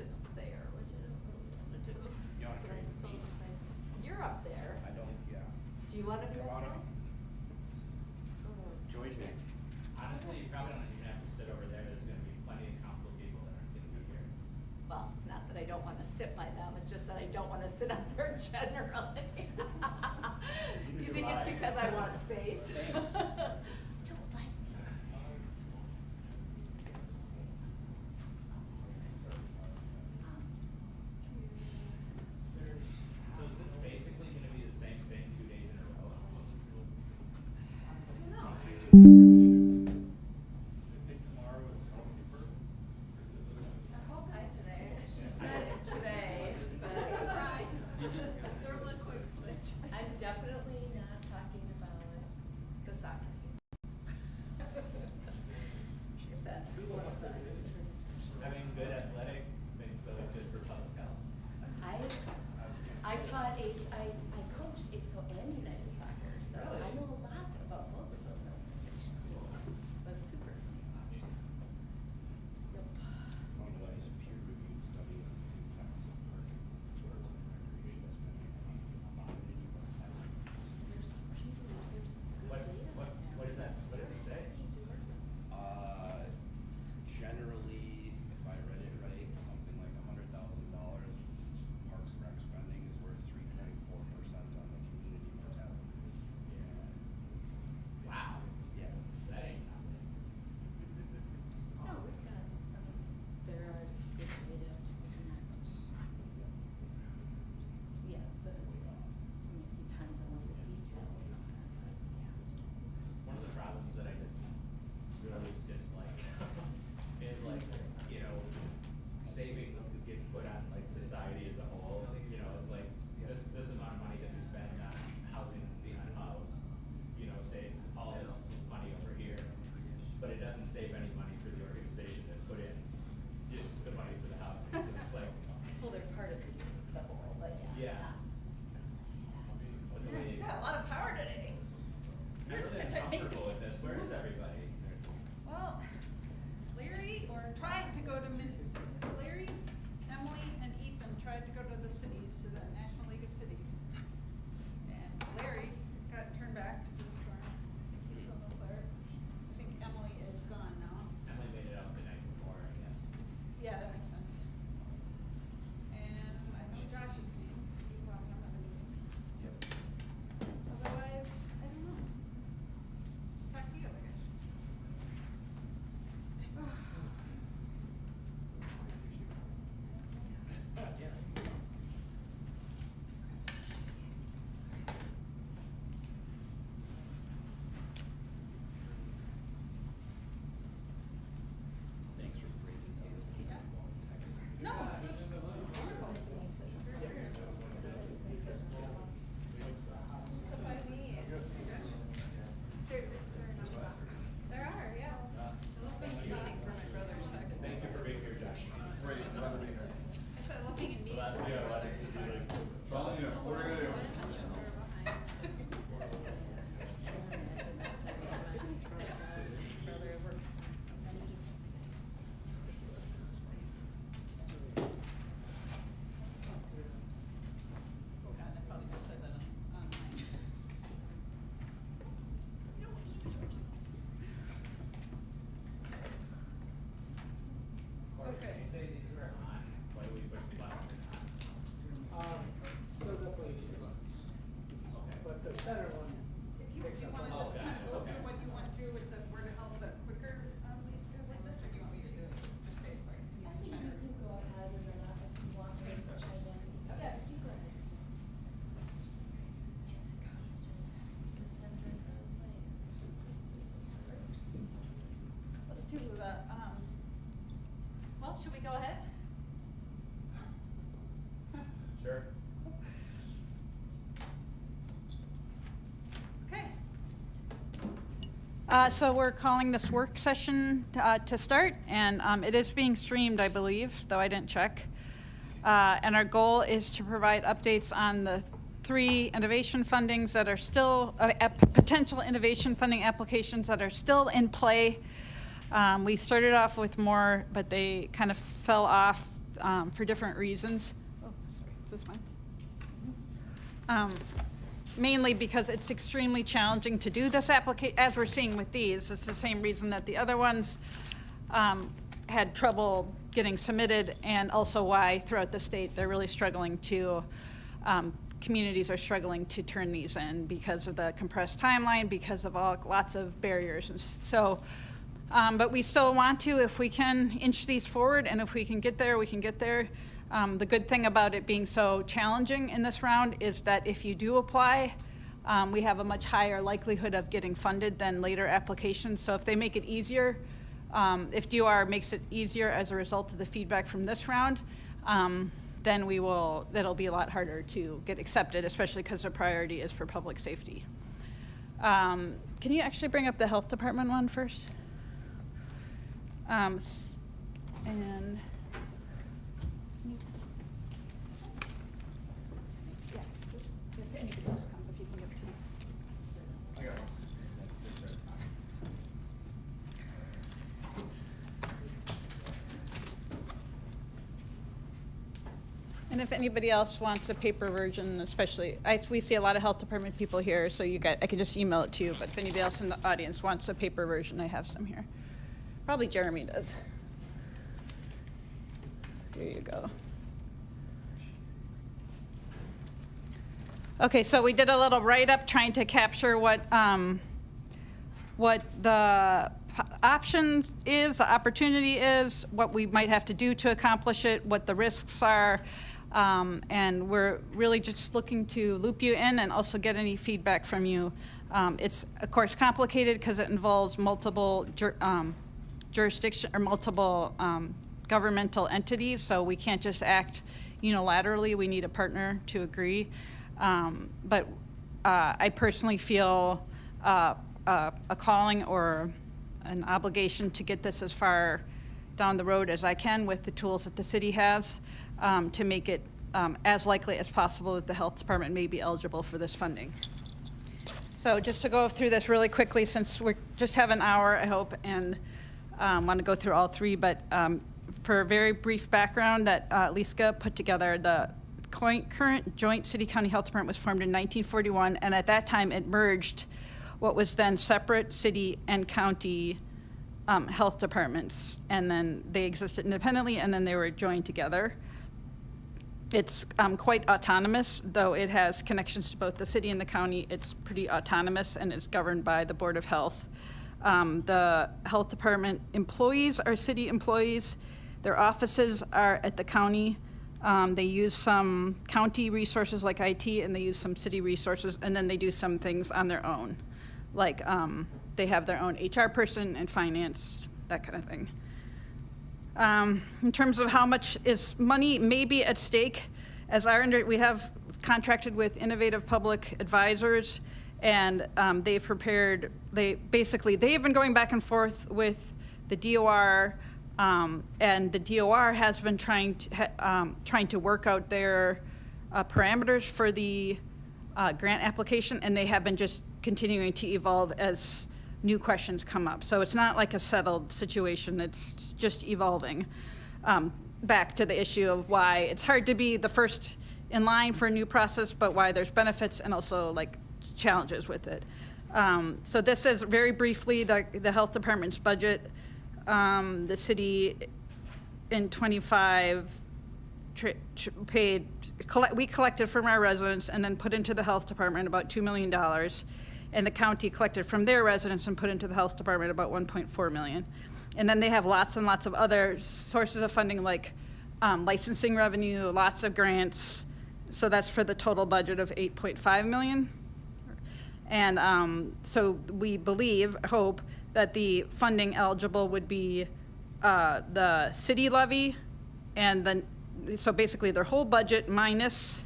sit up there, which I don't really want to do. You wanna create But I suppose if you're up there. I don't, yeah. Do you want to be You up wanna there? Oh, join me? Honestly, you probably don't even have to sit over there. There's gonna be plenty of council people that aren't gonna be here. Well, it's not that I don't want to sit by them, it's just that I don't want to sit up there generally. You think it's because I want space? Same. I don't like to sit. So is this basically gonna be the same thing 2 days in a row? I don't know. I think tomorrow is Home Keeper. I hope I today, she said it today, but. There was a quick switch. I'm definitely not talking about the soccer game. If that's what it's for discussion. Having good athletic things though is good for public health. I taught I coached ASO and United Soccer, so I Really? know a lot about both of those organizations. It was super. Yep. Finalized peer-reviewed study of the impacts of parking, tourism, recreation spending on community vitality. There's good What, data. what does that, what does he say? Generally, if I read it right, something like $100,000 Parks and Rec spending is worth 3.4% on the community vitality. Wow. Yeah. That ain't nothing. No, we've got, there are good data to connect. Yeah, but, it depends on what the details are. One of the problems that I just really dislike is like, you know, savings get put on like society as a whole. You know, it's like this amount of money that we spend on housing the unhoused, you know, saves all this money over here. But it doesn't save any money for the organization that put in the money for the housing. 'Cause it's like, Well, they're part of the whole, but yes, Yeah. not specifically. what the Yeah, way you got a lot of power today. I'm Yours really gets it uncomfortable mixed. with this. Where is everybody? Well, Larry tried to go to Larry, Emily, and Ethan tried to go to the cities, to the National League of Cities. And Larry got turned back to the storm. So Claire, I think Emily is gone now. Emily made it out the night before, I guess. Yeah, that makes sense. And I know Josh is seen, he saw him at a meeting. Yep. Otherwise, I don't know. Just talk to you, I guess. Thanks for breaking down the long text. No, this is wonderful. There are, yeah. Loving and meeting for my brother's second. Thank you for being here, Josh. I said loving and meeting Well, for that's my good. brother's second. Well, you know, what are we gonna do? Brother works on many agencies. Oh God, I probably just said that online. Okay. Did you say these were on? Why do we push the button or not? Still definitely these buttons. Okay. But the center one If you picks up wanna on just Oh, kind of gotcha, go okay. through what you went through with the Word of Health, but quicker, Lisa, with this, or do you want me to do it? Just say it quick. You I think can you can go ahead and then if you want to chime in. Yeah, you go ahead. Nancy, God, just ask me to send her the link. Let's do the, well, should we go ahead? Sure. Okay. So we're calling this work session to start, and it is being streamed, I believe, though I didn't check. And our goal is to provide updates on the 3 innovation fundings that are still, potential innovation funding applications that are still in play. We started off with more, but they kind of fell off for different reasons. Oh, sorry, is this mine? Mainly because it's extremely challenging to do this application, as we're seeing with these. It's the same reason that the other ones had trouble getting submitted, and also why throughout the state they're really struggling to, communities are struggling to turn these in because of the compressed timeline, because of lots of barriers. And so, but we still want to, if we can, inch these forward, and if we can get there, we can get there. The good thing about it being so challenging in this round is that if you do apply, we have a much higher likelihood of getting funded than later applications. So if they make it easier, if DOR makes it easier as a result of the feedback from this round, then that'll be a lot harder to get accepted, especially because their priority is for public safety. Can you actually bring up the health department one first? And yeah, just if anybody else comes, if you can give it to me. I got one. And if anybody else wants a paper version, especially, we see a lot of health department people here, so I can just email it to you, but if anybody else in the audience wants a paper version, I have some here. Probably Jeremy does. Here you go. Okay, so we did a little write-up trying to capture what the options is, the opportunity is, what we might have to do to accomplish it, what the risks are, and we're really just looking to loop you in and also get any feedback from you. It's, of course, complicated because it involves multiple jurisdiction or multiple governmental entities, so we can't just act unilaterally. We need a partner to agree. But I personally feel a calling or an obligation to get this as far down the road as I can with the tools that the city has to make it as likely as possible that the health department may be eligible for this funding. So just to go through this really quickly, since we just have an hour, I hope, and want to go through all three, but for a very brief background that Liska put together, the current joint city-county health department was formed in 1941, and at that time it merged what was then separate city and county health departments, and then they existed independently, and then they were joined together. It's quite autonomous, though it has connections to both the city and the county. It's pretty autonomous, and it's governed by the Board of Health. The health department employees are city employees. Their offices are at the county. They use some county resources like IT, and they use some city resources, and then they do some things on their own. Like they have their own HR person and finance, that kind of thing. In terms of how much is money may be at stake, we have contracted with Innovative Public Advisors, and they've been going back and forth with the DOR, and the DOR has been trying to work out their parameters for the grant application, and they have been just continuing to evolve as new questions come up. So it's not like a settled situation, it's just evolving. Back to the issue of why it's hard to be the first in line for a new process, but why there's benefits and also like challenges with it. So this is very briefly the health department's budget. The city in 25 we collected from our residents and then put into the health department about $2 million. And the county collected from their residents and put into the health department about $1.4 million. And then they have lots and lots of other sources of funding like licensing revenue, lots of grants. So that's for the total budget of $8.5 million. And so we hope that the funding eligible would be the city levy, and so basically their whole budget minus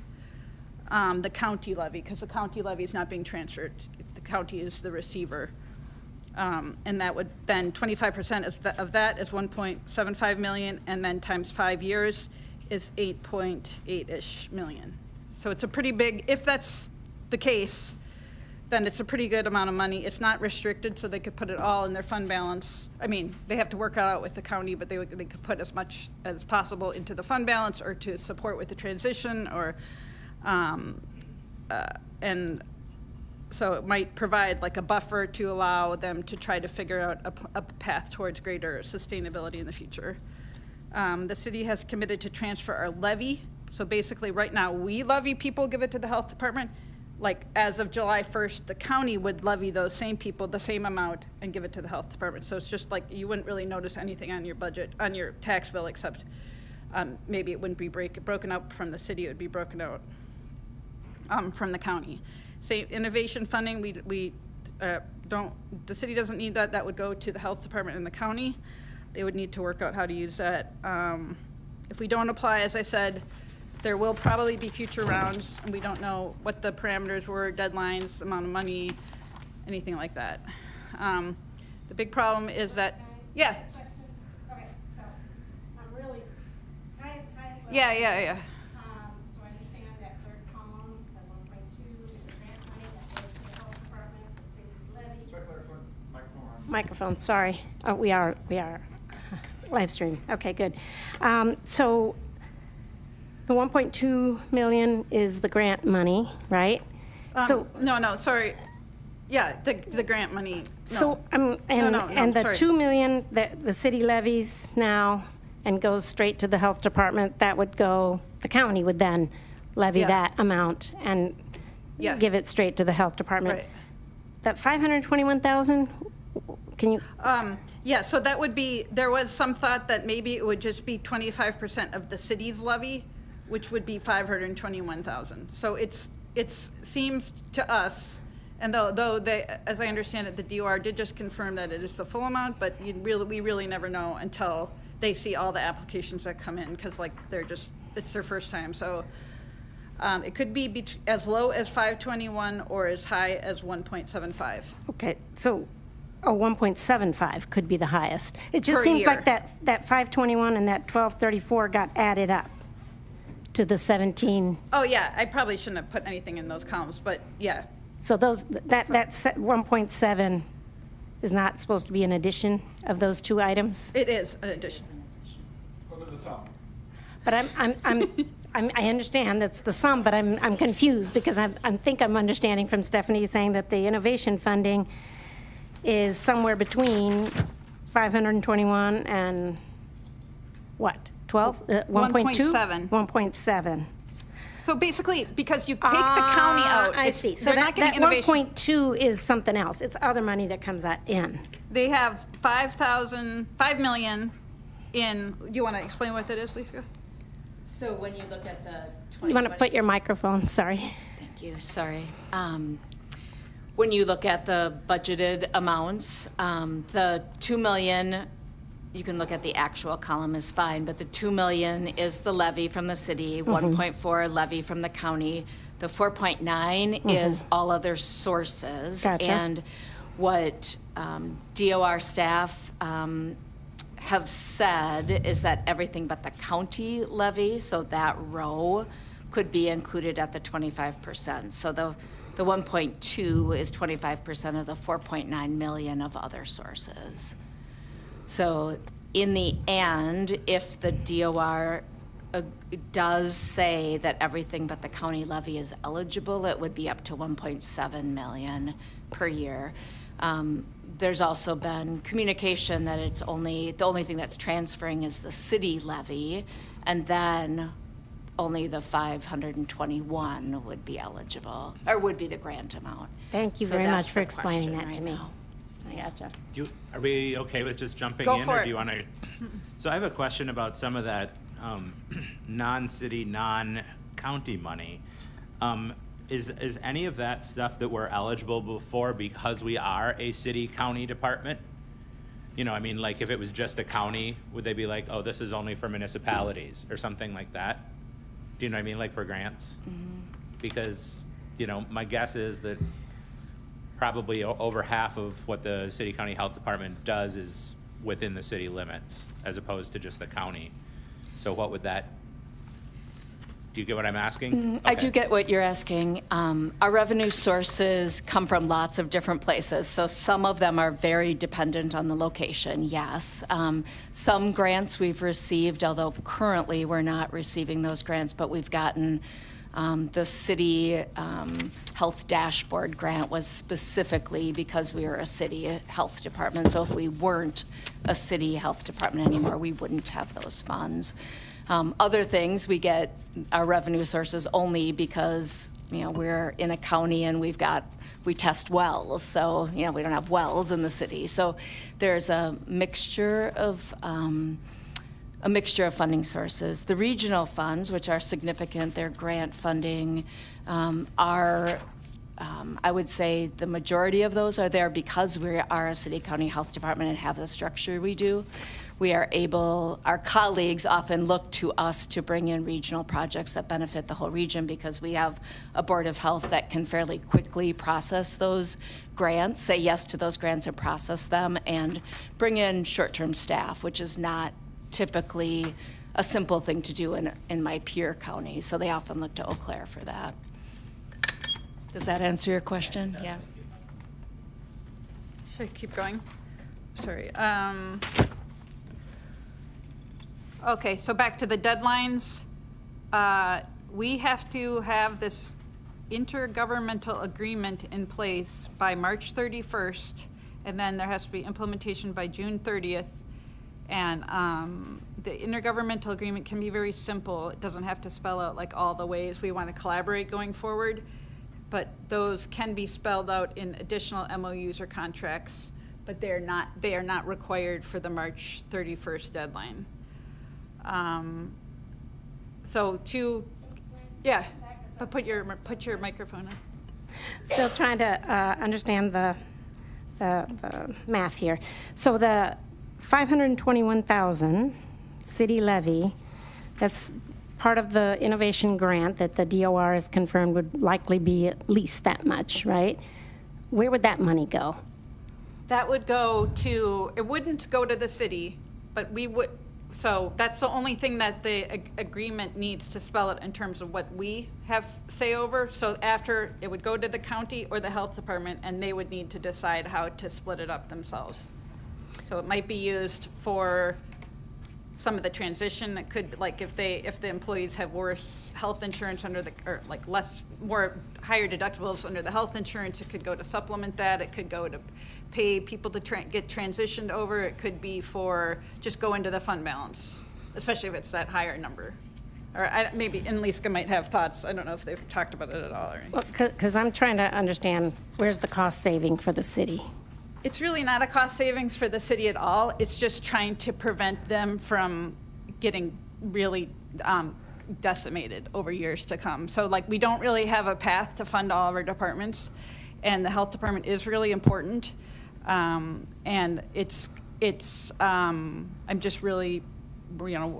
the county levy, because the county levy is not being transferred. The county is the receiver. And that would then 25% of that is 1.75 million, and then times 5 years is 8.8-ish million. So it's a pretty big, if that's the case, then it's a pretty good amount of money. It's not restricted, so they could put it all in their fund balance. I mean, they have to work it out with the county, but they could put as much as possible into the fund balance or to support with the transition or, and so it might provide like a buffer to allow them to try to figure out a path towards greater sustainability in the future. The city has committed to transfer our levy. So basically, right now, we levy people, give it to the health department. Like, as of July 1st, the county would levy those same people the same amount and give it to the health department. So it's just like, you wouldn't really notice anything on your budget, on your tax bill, except maybe it wouldn't be broken out from the city, it would be broken out from the county. Say, innovation funding, we don't, the city doesn't need that. That would go to the health department and the county. They would need to work out how to use that. If we don't apply, as I said, there will probably be future rounds, and we don't know what the parameters were, deadlines, amount of money, anything like that. The big problem is that, yeah, Okay, so I'm really, highest level. yeah. So I understand that third column, the 1.2, is the grant money that goes to the health department, the city's levy. Sorry, Claire, microphone on. Microphone, sorry. We are live stream. Okay, good. So the 1.2 million is the grant money, right? So, No, sorry. Yeah, the grant money. No. so, and the sorry. 2 million that the city levies now and goes straight to the health department, that would go, the county would then levy Yeah. that amount and Yeah. give it straight to the health department. Right. That 521,000, can you, Yeah, so that would be, there was some thought that maybe it would just be 25% of the city's levy, which would be 521,000. So it seems to us, and though they, as I understand it, the DOR did just confirm that it is the full amount, but we really never know until they see all the applications that come in, because like it's their first time. So it could be as low as 521 or as high as 1.75. okay, so, 1.75 could be the highest. It just Per seems year. like that 521 and that 1234 got added up to the 17. Oh, yeah, I probably shouldn't have put anything in those columns, but yeah. So that 1.7 is not supposed to be an addition of those two items? It is an addition. Go to the sum. But I understand that's the sum, but I'm confused because I think I'm understanding from Stephanie saying that the innovation funding is somewhere between 521 and what? 12? 1.2? 1.7. 1.7. So basically, because you take the county out. I it's- see. So they're not that getting innovation. 1.2 is something else. It's other money that comes in. They have 5 million in, you want to explain what that is, Lisa? So when you look at the 2020. You want to put your microphone, sorry. Thank you, sorry. When you look at the budgeted amounts, the 2 million, you can look at the actual column is fine, but the 2 million is the levy from the city, 1.4 levy from the county. The 4.9 is all other sources. Gotcha. And what DOR staff have said is that everything but the county levy, so that row, could be included at the 25%. So the 1.2 is 25% of the 4.9 million of other sources. So in the end, if the DOR does say that everything but the county levy is eligible, it would be up to 1.7 million per year. There's also been communication that the only thing that's transferring is the city levy, and then only the 521 would be eligible, or would be the grant amount. Thank you So very that's much for the explaining question that to right me. now. I gotcha. Are we okay with just jumping Go in, for or it. do you want to? So I have a question about some of that non-city, non-county money. Is any of that stuff that we're eligible for because we are a city-county department? You know, I mean, like if it was just a county, would they be like, oh, this is only for municipalities or something like that? Do you know what I mean, like for grants? Because, you know, my guess is that probably over half of what the city-county health department does is within the city limits as opposed to just the county. So what would that Do you get what I'm asking? I do Okay. get what you're asking. Our revenue sources come from lots of different places, so some of them are very dependent on the location, yes. Some grants we've received, although currently we're not receiving those grants, but we've gotten the city health dashboard grant was specifically because we were a city health department. So if we weren't a city health department anymore, we wouldn't have those funds. Other things, we get our revenue sources only because, we're in a county and we test wells. So, we don't have wells in the city. So there's a mixture of funding sources. The regional funds, which are significant, they're grant funding, are, I would say the majority of those are there because we are a city county health department and have the structure we do. We are able, our colleagues often look to us to bring in regional projects that benefit the whole region because we have a Board of Health that can fairly quickly process those grants, say yes to those grants and process them, and bring in short-term staff, which is not typically a simple thing to do in my peer county. So they often look to Eau Claire for that. Does that answer your question? Yeah. Should I keep going? Sorry. Okay, so back to the deadlines. We have to have this intergovernmental agreement in place by March 31st, and then there has to be implementation by June 30th. And the intergovernmental agreement can be very simple. It doesn't have to spell out like all the ways we want to collaborate going forward, but those can be spelled out in additional MOUs or contracts, but they are not required for the March 31st deadline. But put your microphone on. Still trying to understand the math here. So the 521,000 city levy, that's part of the innovation grant that the DOR has confirmed would likely be at least that much, right? Where would that money go? That would go to, it wouldn't go to the city, but we would, so that's the only thing that the agreement needs to spell it in terms of what we have say over. So after, it would go to the county or the health department, and they would need to decide how to split it up themselves. So it might be used for some of the transition. It could, like, if the employees have worse health insurance or like more higher deductibles under the health insurance, it could go to supplement that. It could go to pay people to get transitioned over. It could be for just go into the fund balance, especially if it's that higher number. Or maybe, and Lisa might have thoughts. I don't know if they've talked about it at all or anything. Because I'm trying to understand, where's the cost saving for the city? It's really not a cost savings for the city at all. It's just trying to prevent them from getting really decimated over years to come. So like, we don't really have a path to fund all of our departments, and the health department is really important. And I'm just really,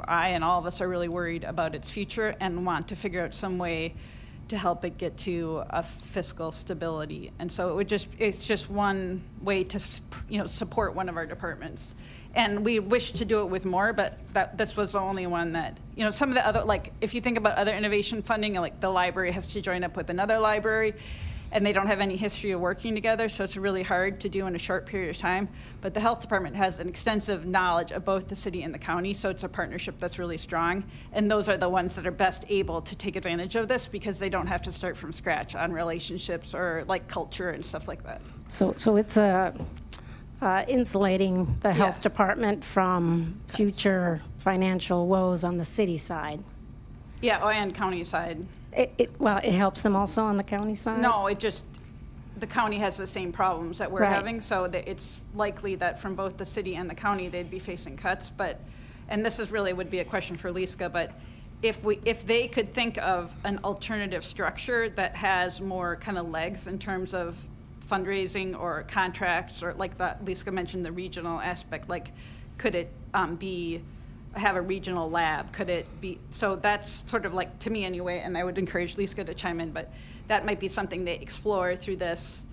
I and all of us are really worried about its future and want to figure out some way to help it get to a fiscal stability. And so it's just one way to, support one of our departments. And we wish to do it with more, but this was the only one that, some of the other, like, if you think about other innovation funding, like the library has to join up with another library, and they don't have any history of working together, so it's really hard to do in a short period of time. But the health department has an extensive knowledge of both the city and the county, so it's a partnership that's really strong. And those are the ones that are best able to take advantage of this because they don't have to start from scratch on relationships or like culture and stuff like that. So it's insulating the health department from future financial woes on the city side. Yeah, and county side. It helps them also on the county side? No, the county has the same problems that we're Right. having, so that it's likely that from both the city and the county, they'd be facing cuts, and this would be a question for Liska, but if they could think of an alternative structure that has more kind of legs in terms of fundraising or contracts, or like that Liska mentioned, the regional aspect, like, could it have a regional lab? Could it be, so that's sort of like, to me anyway, and I would encourage Lisa to chime in, but that might be something they explore through this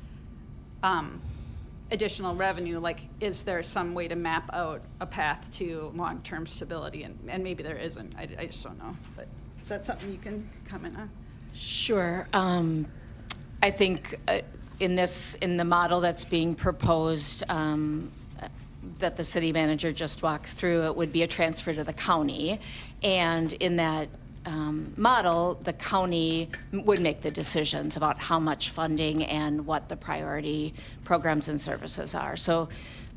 additional revenue. Like, is there some way to map out a path to long-term stability? And maybe there isn't, I just don't know. But Is that something you can comment on? Sure. I think in the model that's being proposed, that the city manager just walked through, it would be a transfer to the county. And in that model, the county would make the decisions about how much funding and what the priority programs and services are. So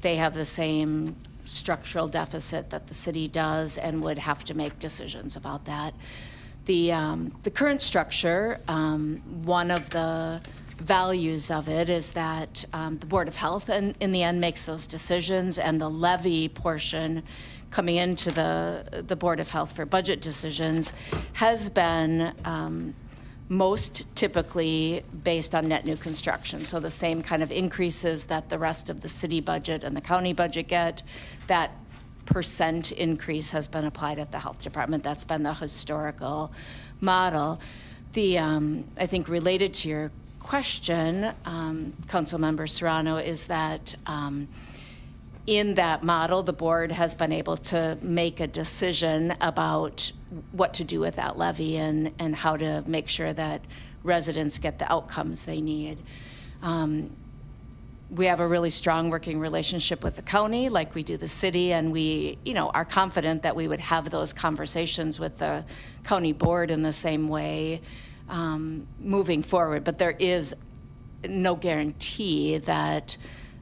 they have the same structural deficit that the city does and would have to make decisions about that. The current structure, one of the values of it is that the Board of Health in the end makes those decisions, and the levy portion coming into the Board of Health for budget decisions has been most typically based on net new construction. So the same kind of increases that the rest of the city budget and the county budget get, that percent increase has been applied at the health department. That's been the historical model. I think related to your question, Councilmember Serrano, is that in that model, the board has been able to make a decision about what to do with that levy and how to make sure that residents get the outcomes they need. We have a really strong working relationship with the county, like we do the city, and we, are confident that we would have those conversations with the county board in the same way moving forward. But there is no guarantee that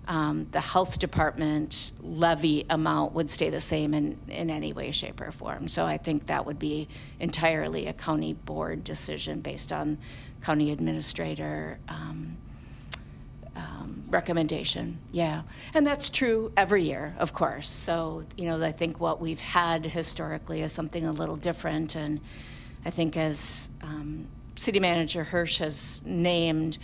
the health department levy amount would stay the same in any way, shape, or form. So I think that would be entirely a county board decision based on county administrator recommendation. Yeah, and that's true every year, of course. So, I think what we've had historically is something a little different. And I think as City Manager Hirsch has named,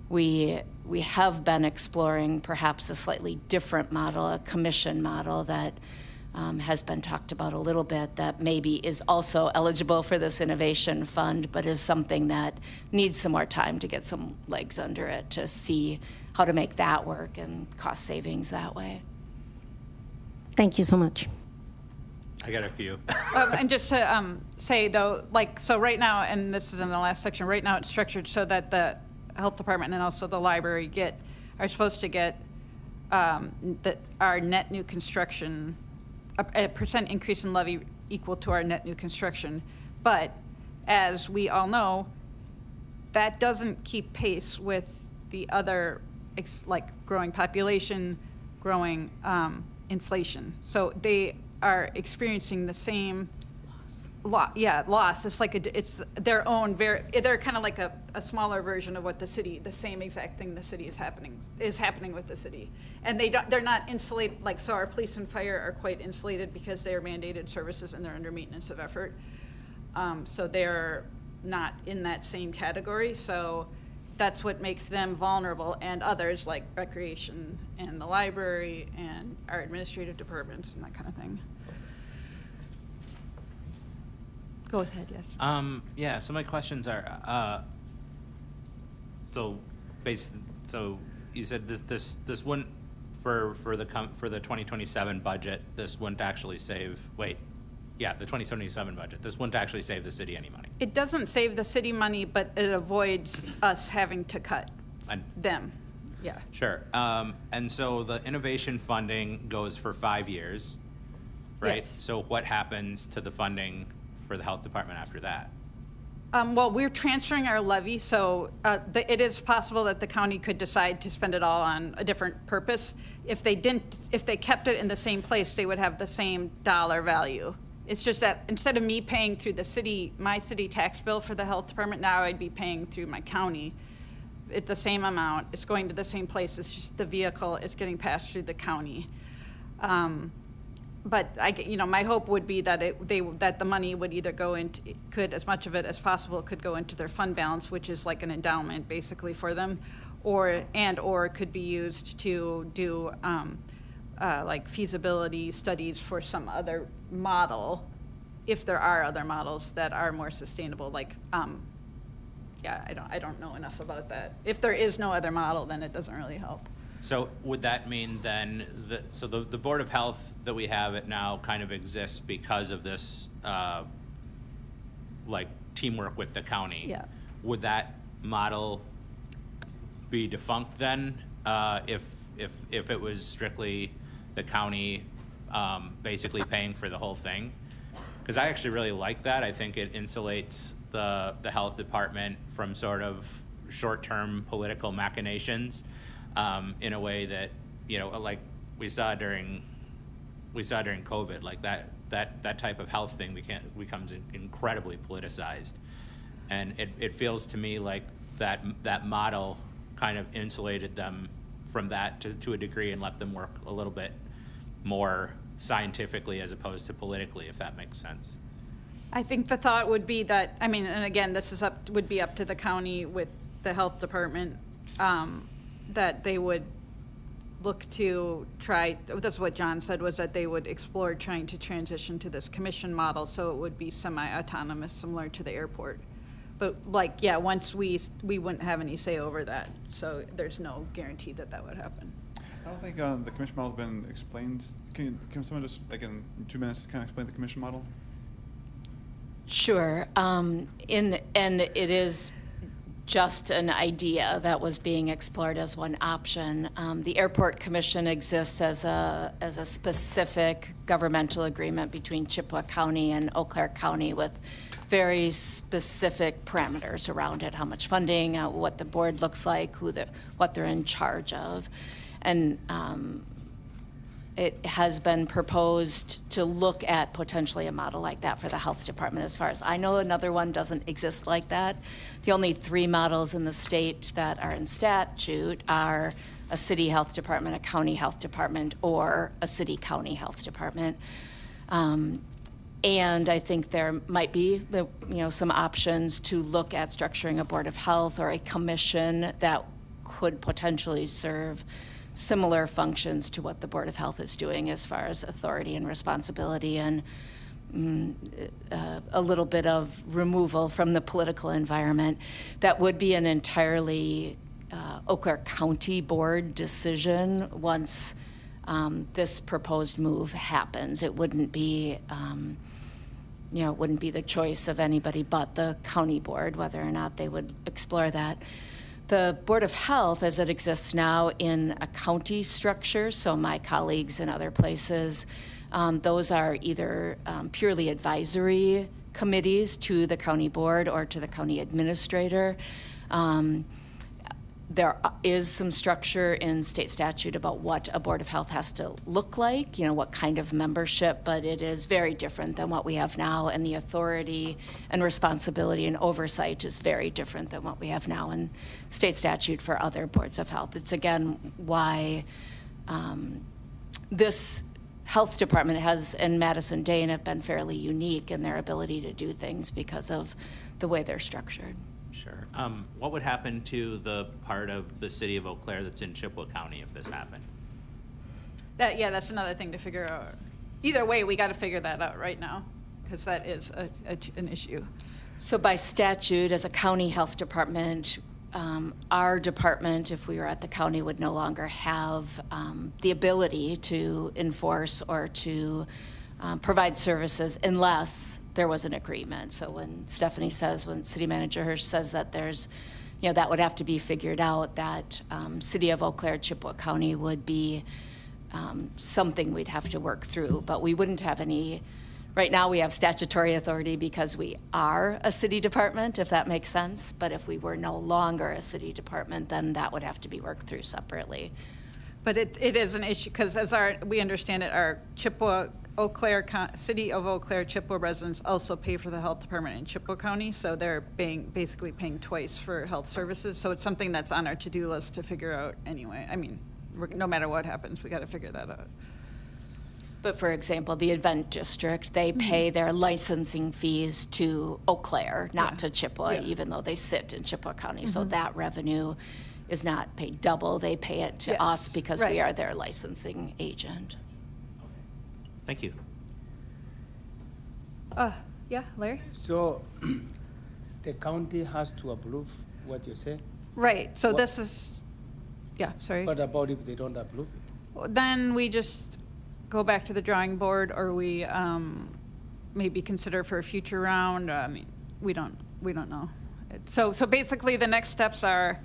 we have been exploring perhaps a slightly different model, a commission model that has been talked about a little bit, that maybe is also eligible for this innovation fund, but is something that needs some more time to get some legs under it to see how to make that work and cost savings that way. Thank you so much. I got a few. And just to say though, so right now, and this is in the last section, right now it's structured so that the health department and also the library are supposed to get our net new construction, a percent increase in levy equal to our net new construction. But as we all know, that doesn't keep pace with the other, like growing population, growing inflation. So they are experiencing the same loss. It's like it's their own they're kind of like a smaller version of what the same exact thing the city is happening with the city. And they're not insulated, so our police and fire are quite insulated because they are mandated services and they're under maintenance of effort. So they're not in that same category. So that's what makes them vulnerable, and others like recreation and the library and our administrative departments and that kind of thing. Go ahead, yes. Yeah, so my questions are, so you said this wouldn't, for the 2027 budget, this wouldn't actually save, the 2077 budget, this wouldn't actually save the city any money. It doesn't save the city money, but it avoids us having to cut them. Yeah. Sure. And so the innovation funding goes for 5 years, right? Yes. So what happens to the funding for the health department after that? Well, we're transferring our levy, so it is possible that the county could decide to spend it all on a different purpose. If they kept it in the same place, they would have the same dollar value. It's just that instead of me paying through my city tax bill for the health department, now I'd be paying through my county. It's the same amount. It's going to the same place. It's just the vehicle is getting passed through the county. But my hope would be that that the money would either as much of it as possible could go into their fund balance, which is like an endowment basically for them, or it could be used to do like feasibility studies for some other model, if there are other models that are more sustainable. I don't know enough about that. If there is no other model, then it doesn't really help. So would that mean then the Board of Health that we have it now kind of exists because of this like teamwork with the county. Yeah. Would that model be defunct then, if it was strictly the county, basically paying for the whole thing? Because I actually really like that. I think it insulates the health department from sort of short-term political machinations, in a way that, you know, like we saw during COVID, like that type of health thing becomes incredibly politicized. And it feels to me like that model kind of insulated them from that to a degree and let them work a little bit more scientifically as opposed to politically, if that makes sense. I think the thought would be that, I mean, and again, this is would be up to the county with the health department, that they would look to try, that's what John said, was that they would explore trying to transition to this commission model, so it would be semi-autonomous, similar to the airport. But like, yeah, once we wouldn't have any say over that, so there's no guarantee that that would happen. I don't think the commission model's been explained. Can someone just, like in 2 minutes, kind of explain the commission model? Sure. And it is just an idea that was being explored as one option. The Airport Commission exists as a specific governmental agreement between Chippewa County and Eau Claire County with very specific parameters around it, how much funding, what the board looks like, what they're in charge of. And it has been proposed to look at potentially a model like that for the health department. As far as I know, another one doesn't exist like that. The only 3 models in the state that are in statute are a city health department, a county health department, or a city-county health department. And I think there might be, some options to look at structuring a board of health or a commission that could potentially serve similar functions to what the Board of Health is doing as far as authority and responsibility and a little bit of removal from the political environment. That would be an entirely Eau Claire County Board decision once this proposed move happens. It wouldn't be, it wouldn't be the choice of anybody but the county board, whether or not they would explore that. The Board of Health, as it exists now in a county structure, so my colleagues in other places, those are either purely advisory committees to the county board or to the county administrator. There is some structure in state statute about what a Board of Health has to look like, what kind of membership, but it is very different than what we have now, and the authority and responsibility and oversight is very different than what we have now in state statute for other boards of health. It's again why this health department and Madison-Dane have been fairly unique in their ability to do things because of the way they're structured. Sure. What would happen to the part of the city of Eau Claire that's in Chippewa County if this happened? That's another thing to figure out. Either way, we got to figure that out right now, because that is an issue. So by statute, as a county health department, our department, if we were at the county, would no longer have the ability to enforce or to provide services unless there was an agreement. So when city manager Hirsch says that there's, that would have to be figured out, that city of Eau Claire, Chippewa County would be something we'd have to work through, but we wouldn't have any. Right now, we have statutory authority because we are a city department, if that makes sense. But if we were no longer a city department, then that would have to be worked through separately. But it is an issue, because we understand it, our Chippewa, City of Eau Claire, Chippewa residents also pay for the health department in Chippewa County, so they're basically paying twice for health services. So it's something that's on our to-do list to figure out anyway. I mean, no matter what happens, we got to figure that out. But for example, the event district, they pay their licensing fees to Eau Claire, not to Chippewa, even though they sit in Chippewa County. So that revenue is not paid double. They pay it to us because we are their licensing agent. Thank you. Yeah, Larry? So the county has to approve what you say? Right, so What- this is, sorry. What about if they don't approve it? Then we just go back to the drawing board, or we maybe consider for a future round. I mean, we don't know. So basically, the next steps are,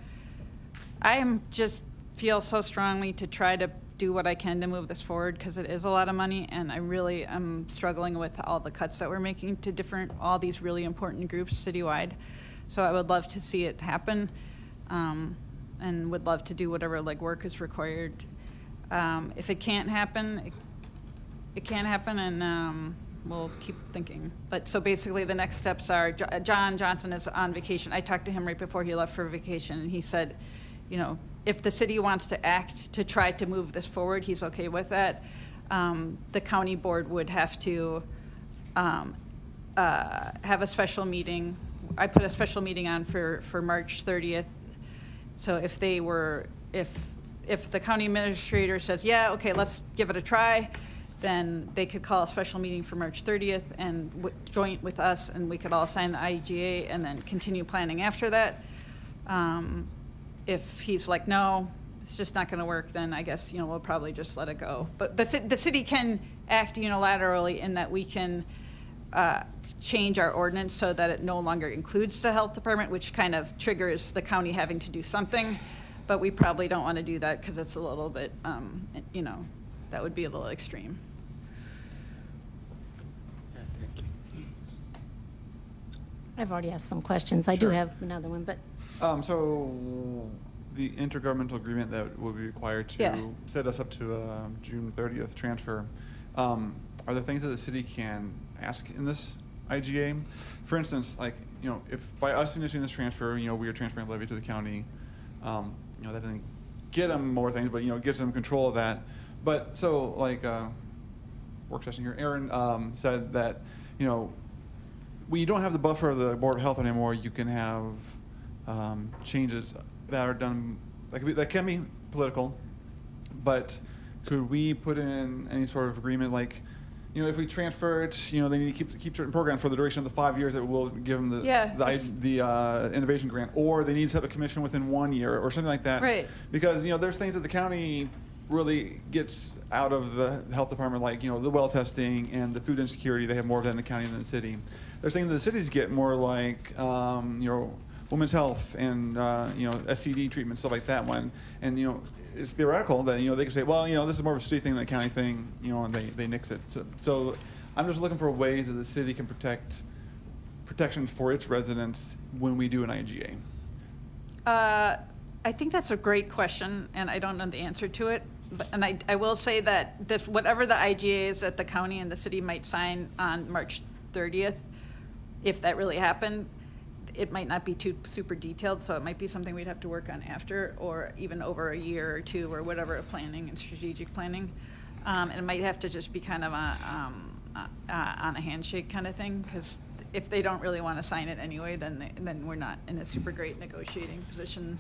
I am just feel so strongly to try to do what I can to move this forward, because it is a lot of money, and I really am struggling with all the cuts that we're making to all these really important groups citywide. So I would love to see it happen, and would love to do whatever work is required. If it can't happen, it can't happen, and we'll keep thinking. But so basically, the next steps are, John Johnson is on vacation. I talked to him right before he left for vacation, and he said, if the city wants to act to try to move this forward, he's okay with that. The county board would have to have a special meeting. I put a special meeting on for March 30th. So if the county administrator says, yeah, okay, let's give it a try, then they could call a special meeting for March 30th and joint with us, and we could all sign the IGA and then continue planning after that. If he's like, no, it's just not going to work, then I guess, we'll probably just let it go. But the city can act unilaterally in that we can change our ordinance so that it no longer includes the health department, which kind of triggers the county having to do something. But we probably don't want to do that because it's a little bit, that would be a little extreme. Yeah, thank you. I've already asked some questions. I do Sure. have another one, but So the intergovernmental agreement that will be required to Yeah. set us up to a June 30th transfer, are there things that the city can ask in this IGA? For instance, if by us initiating this transfer, we are transferring levy to the county, that didn't get them more things, but, it gives them control of that. But so work session here, Aaron said that, when you don't have the buffer of the Board of Health anymore, you can have changes that are done, that can be political, but could we put in any sort of agreement, if we transfer it, they need to keep certain programs for the duration of the 5 years that will give them the innovation grant, or they need to have a commission within 1 year or something like that. Right. Because, there's things that the county really gets out of the health department, the well testing and the food insecurity. They have more of that in the county than the city. There's things that the cities get more women's health and, STD treatment, stuff like that one. And, it's theoretical that, they can say, well, this is more of a city thing than a county thing, and they nix it. So I'm just looking for ways that the city can protection for its residents when we do an IGA. I think that's a great question, and I don't know the answer to it. And I will say that whatever the IGA is that the county and the city might sign on March 30th, if that really happened, it might not be too super detailed, so it might be something we'd have to work on after, or even over a year or two, or whatever, planning and strategic planning. And it might have to just be kind of on a handshake kind of thing, because if they don't really want to sign it anyway, then we're not in a super great negotiating position.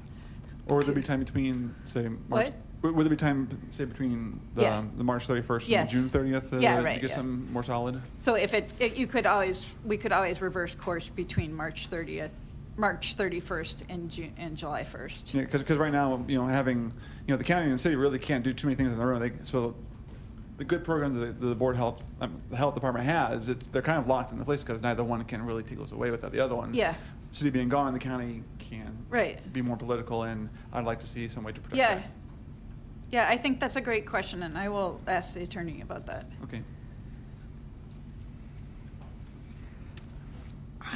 Or would there be time between, say, March? Would there be time, say, between the March 31st Yes. and the June 30th to Right, get yeah. some more solid? So if we could always reverse course between March 31st and July 1st. Yeah, because right now, having, the county and the city really can't do too many things in a row. So the good programs that the Board of Health, the Health Department has, they're kind of locked into place because neither one can really take those away without the other one. Yeah. City being gone, the county can Right. be more political, and I'd like to see some way to protect Yeah. that. Yeah, I think that's a great question, and I will ask the attorney about that. Okay.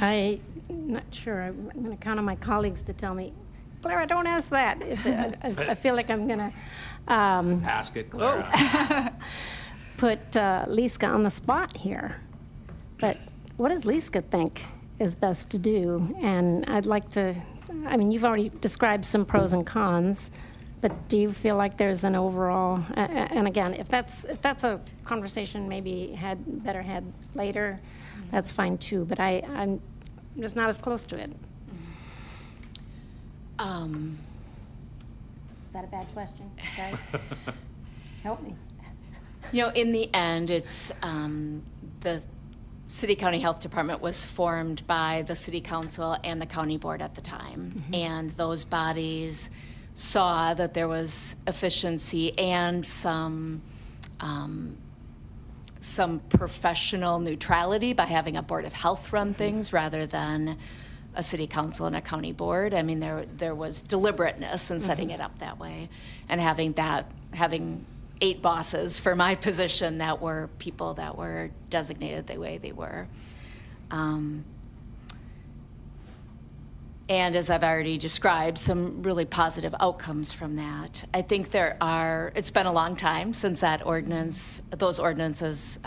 I'm not sure. I'm going to count on my colleagues to tell me, Clara, don't ask that. I feel like I'm going to Ask it, Clara. put Liska on the spot here. But what does Liska think is best to do? And I'd like to, you've already described some pros and cons, but do you feel like there's an overall, and again, if that's a conversation maybe better had later, that's fine too, but I'm just not as close to it. Is that a bad question, guys? Help me. In the end, it's the City County Health Department was formed by the City Council and the County Board at the time. And those bodies saw that there was efficiency and some some professional neutrality by having a Board of Health run things rather than a city council and a county board. I mean, there was deliberateness in setting it up that way, and having 8 bosses for my position that were people that were designated the way they were. And as I've already described, some really positive outcomes from that. I think it's been a long time since those ordinances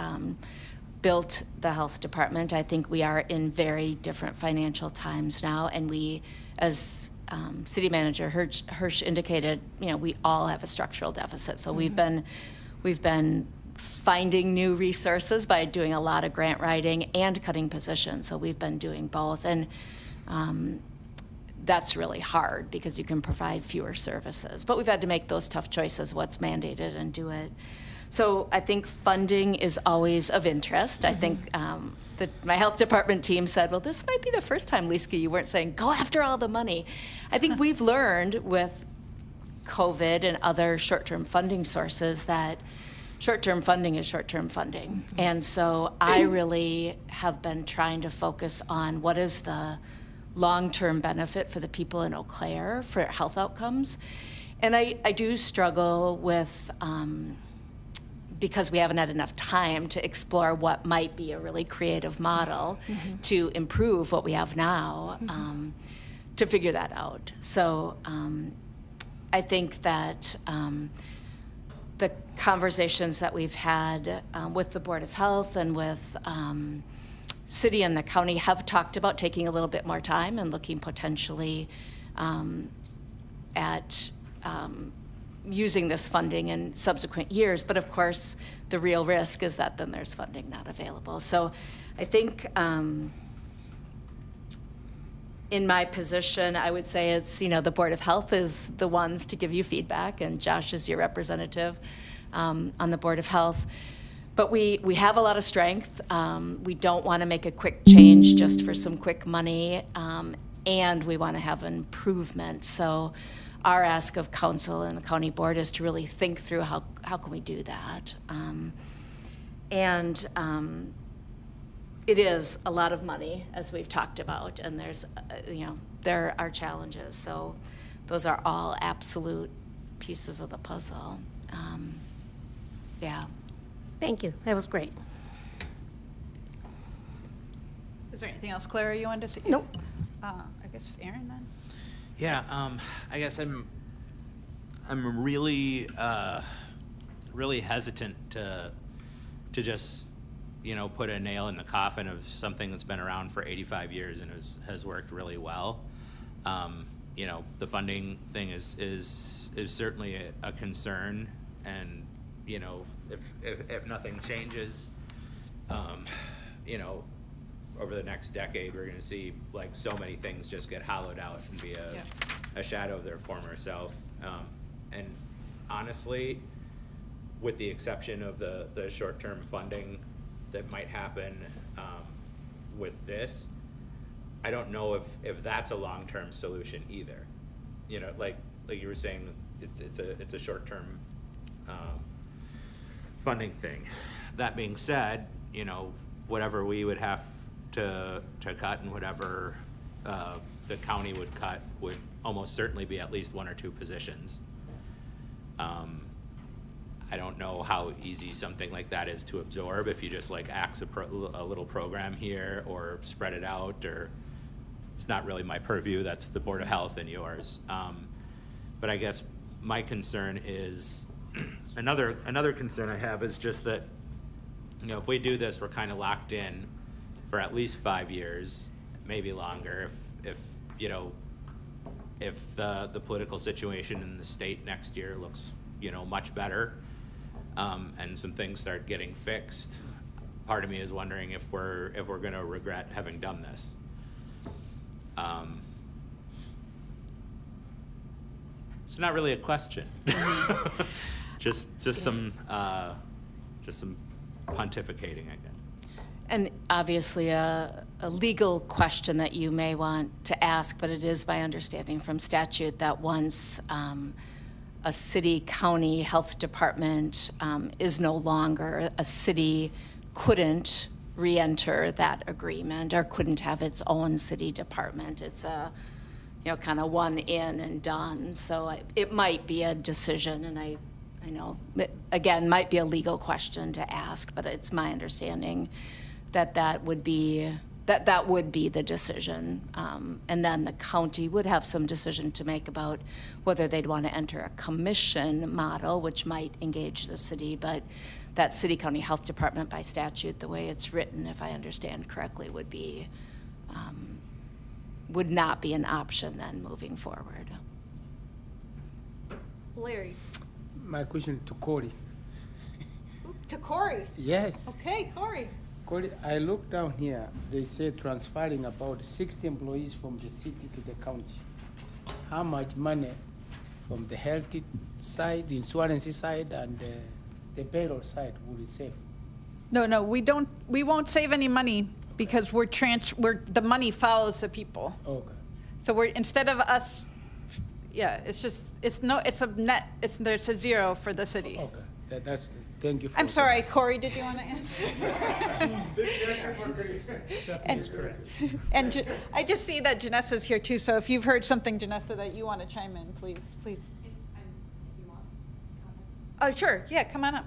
built the health department. I think we are in very different financial times now, and we, as City Manager Hirsch indicated, we all have a structural deficit. So we've been finding new resources by doing a lot of grant writing and cutting positions. So we've been doing both, and that's really hard because you can provide fewer services. But we've had to make those tough choices, what's mandated, and do it. So I think funding is always of interest. I think my health department team said, well, this might be the first time, Lisa, you weren't saying, go after all the money. I think we've learned with COVID and other short-term funding sources that short-term funding is short-term funding. And so I really have been trying to focus on what is the long-term benefit for the people in Eau Claire for health outcomes. And I do struggle with, because we haven't had enough time to explore what might be a really creative model to improve what we have now, to figure that out. So I think that the conversations that we've had with the Board of Health and with city and the county have talked about taking a little bit more time and looking potentially at using this funding in subsequent years. But of course, the real risk is that then there's funding not available. So I think in my position, I would say it's, the Board of Health is the ones to give you feedback, and Josh is your representative on the Board of Health. But we have a lot of strength. We don't want to make a quick change just for some quick money, and we want to have improvement. So our ask of council and the county board is to really think through how can we do that. It is a lot of money, as we've talked about, and there are challenges. So those are all absolute pieces of the puzzle. Yeah. Thank you. That was great. Is there anything else, Clara, you wanted to say? Nope. I guess Aaron then? Yeah, I guess I'm really really hesitant to just put a nail in the coffin of something that's been around for 85 years and has worked really well. The funding thing is certainly a concern, and if nothing changes, over the next decade, we're going to see like so many things just get hollowed out and be a shadow of their former self. And honestly, with the exception of the short-term funding that might happen with this, I don't know if that's a long-term solution either. Like you were saying, it's a short-term funding thing. That being said, whatever we would have to cut and whatever the county would cut would almost certainly be at least 1 or 2 positions. I don't know how easy something like that is to absorb if you just axe a little program here or spread it out, or it's not really my purview. That's the Board of Health and yours. But I guess my concern is another concern I have is just that if we do this, we're kind of locked in for at least 5 years, maybe longer. If the political situation in the state next year looks much better, and some things start getting fixed, part of me is wondering if we're going to regret having done this. It's not really a question, just some pontificating, I guess. And obviously a legal question that you may want to ask, but it is my understanding from statute that once a city-county health department is no longer, a city couldn't re-enter that agreement or couldn't have its own city department. It's a, kind of one in and done. So it might be a decision, and I know, again, might be a legal question to ask, but it's my understanding that would be the decision. And then the county would have some decision to make about whether they'd want to enter a commission model, which might engage the city, but that city-county health department by statute, the way it's written, if I understand correctly, would not be an option then moving forward. Larry. My question to Corey. To Corey. Yes. Okay, Corey. Corey, I look down here, they say transferring about 60 employees from the city to the county. How much money from the health side, the insurance side, and the payroll side will it save? No, we won't save any money because the money follows the people. Okay. So instead of us, it's a net, it's a zero for the city. Okay, that's, thank you for. I'm sorry, Corey, did you want to answer? Stephanie is correct. And I just see that Janessa's here too, so if you've heard something, Janessa, that you want to chime in, please. Oh, sure, yeah, come on up.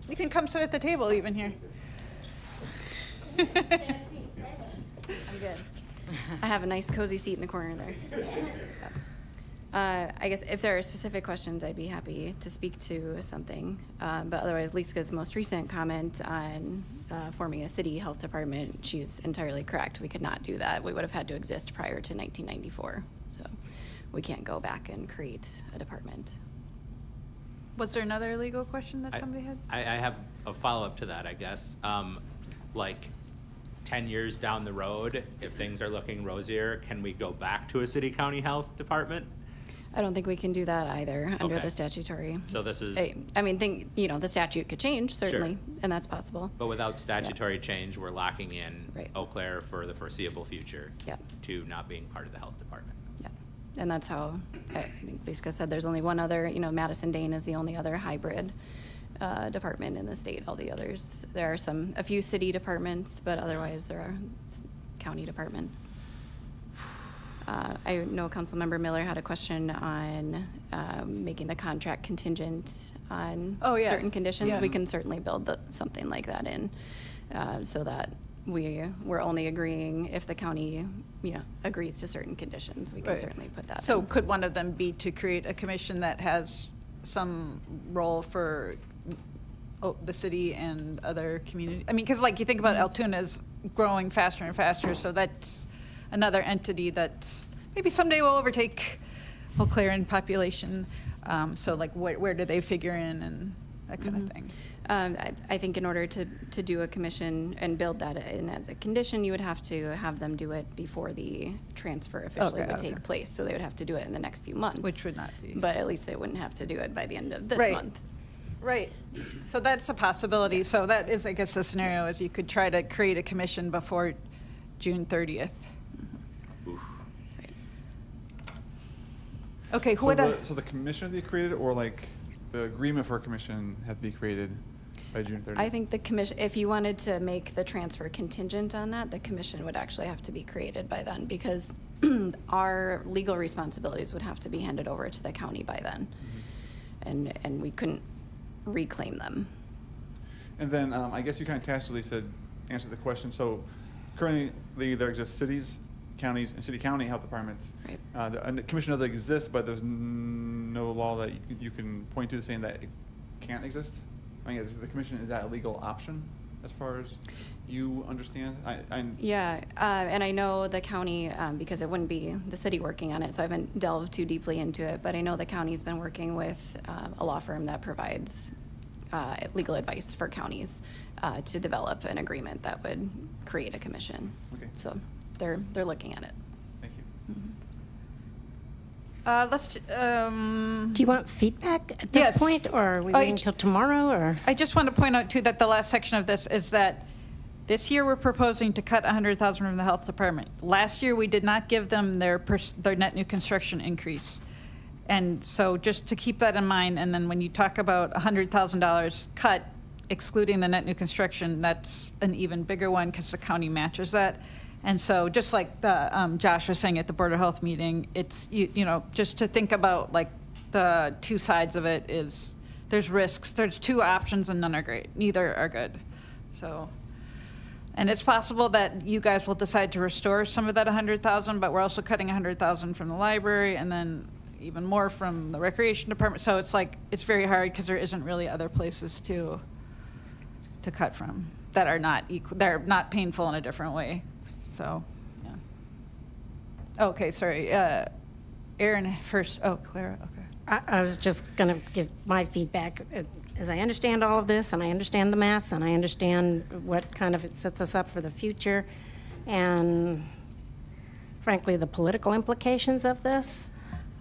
You can come sit at the table even here. I'm good. I have a nice cozy seat in the corner there. I guess if there are specific questions, I'd be happy to speak to something. But otherwise, Liska's most recent comment on forming a city health department, she's entirely correct. We could not do that. We would have had to exist prior to 1994. So we can't go back and create a department. Was there another legal question that somebody had? I have a follow-up to that, I guess. Like 10 years down the road, if things are looking rosier, can we go back to a city-county health department? I don't think we can do that either under Okay. the statutory. So this is, The statute could change, certainly, and that's possible. but without statutory change, we're locking in Right. Eau Claire for the foreseeable future Yeah. to not being part of the health department. Yeah, and that's how, I think Liska said, there's only one other, Madison Dane is the only other hybrid department in the state. All the others, there are a few city departments, but otherwise there are county departments. I know Councilmember Miller had a question on making the contract contingent on certain conditions. Yeah. We can certainly build something like that in, so that we're only agreeing if the county, agrees to certain conditions. We can Right. certainly put that in. So could one of them be to create a commission that has some role for the city and other community? I mean, because like you think about Altoona is growing faster and faster, so that's another entity that maybe someday will overtake Eau Claire in population. So like where do they figure in and that kind of thing? I think in order to do a commission and build that in as a condition, you would have to have them do it before the transfer officially would take place. So they would have to do it in the next few months. Which would not be. But at least they wouldn't have to do it by the end of this Right. month. Right. So that's a possibility. So that is, I guess, the scenario is you could try to create a commission before June 30th. Right. Okay, So the commission be created, or like the agreement for a commission had to be created by June 30th? I think the commission, if you wanted to make the transfer contingent on that, the commission would actually have to be created by then, because our legal responsibilities would have to be handed over to the county by then. And we couldn't reclaim them. And then I guess you kind of tacitly answered the question. So currently there exist cities, counties, and city-county health departments. Right. And the commission does exist, but there's no law that you can point to saying that it can't exist. I mean, is the commission, is that a legal option as far as you understand? Yeah, and I know the county, because it wouldn't be the city working on it, so I haven't delved too deeply into it, but I know the county's been working with a law firm that provides legal advice for counties to develop an agreement that would create a commission. Okay. So they're looking at it. Thank you. Do you want feedback at this Yes. point, or are we Oh, waiting till tomorrow, or? I just want to point out too that the last section of this is that this year we're proposing to cut $100,000 from the health department. Last year we did not give them their net new construction increase. And so just to keep that in mind, and then when you talk about $100,000 cut, excluding the net new construction, that's an even bigger one because the county matches that. And so just like the, Josh was saying at the Board of Health meeting, it's, you know, just to think about like the two sides of it is, there's risks, there's two options and none are great, neither are good. So, and it's possible that you guys will decide to restore some of that 100,000, but we're also cutting 100,000 from the library and then even more from the recreation department. So it's like, it's very hard because there isn't really other places to cut from that are not equal, they're not painful in a different way. So, yeah. Okay, sorry. Aaron first. Oh, Clara, okay. I was just going to give my feedback. As I understand all of this, and I understand the math, and I understand what kind of it sets us up for the future, and frankly, the political implications of this.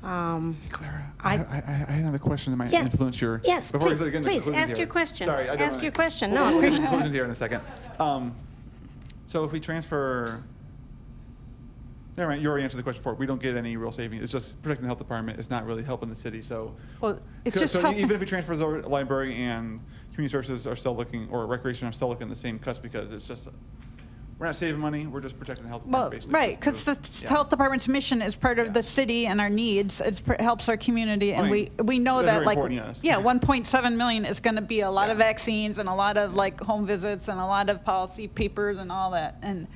Clara, I had another question that might Yeah. influence your. Yes, before we please, get into please, conclusions ask here. your question. Sorry, I don't Ask wanna- your question. No, We'll I get to appreciate conclusions here in a second. So if we transfer, never mind, you already answered the question before. We don't get any real savings. It's just protecting the health department. It's not really helping the city. So, Well, it's so just helping. even if we transfer the library and community services are still looking, or recreation are still looking at the same cuts because it's just, we're not saving money. We're just protecting the health Well, department. basically. right, because the Yeah. health department's mission is part of Yeah. the city and our needs. It helps our community, and I mean, we know that's that very like, important, yes. yeah, 1.7 million is going to be a lot of Yeah. vaccines and a lot of like home visits and a lot of policy papers and all that. And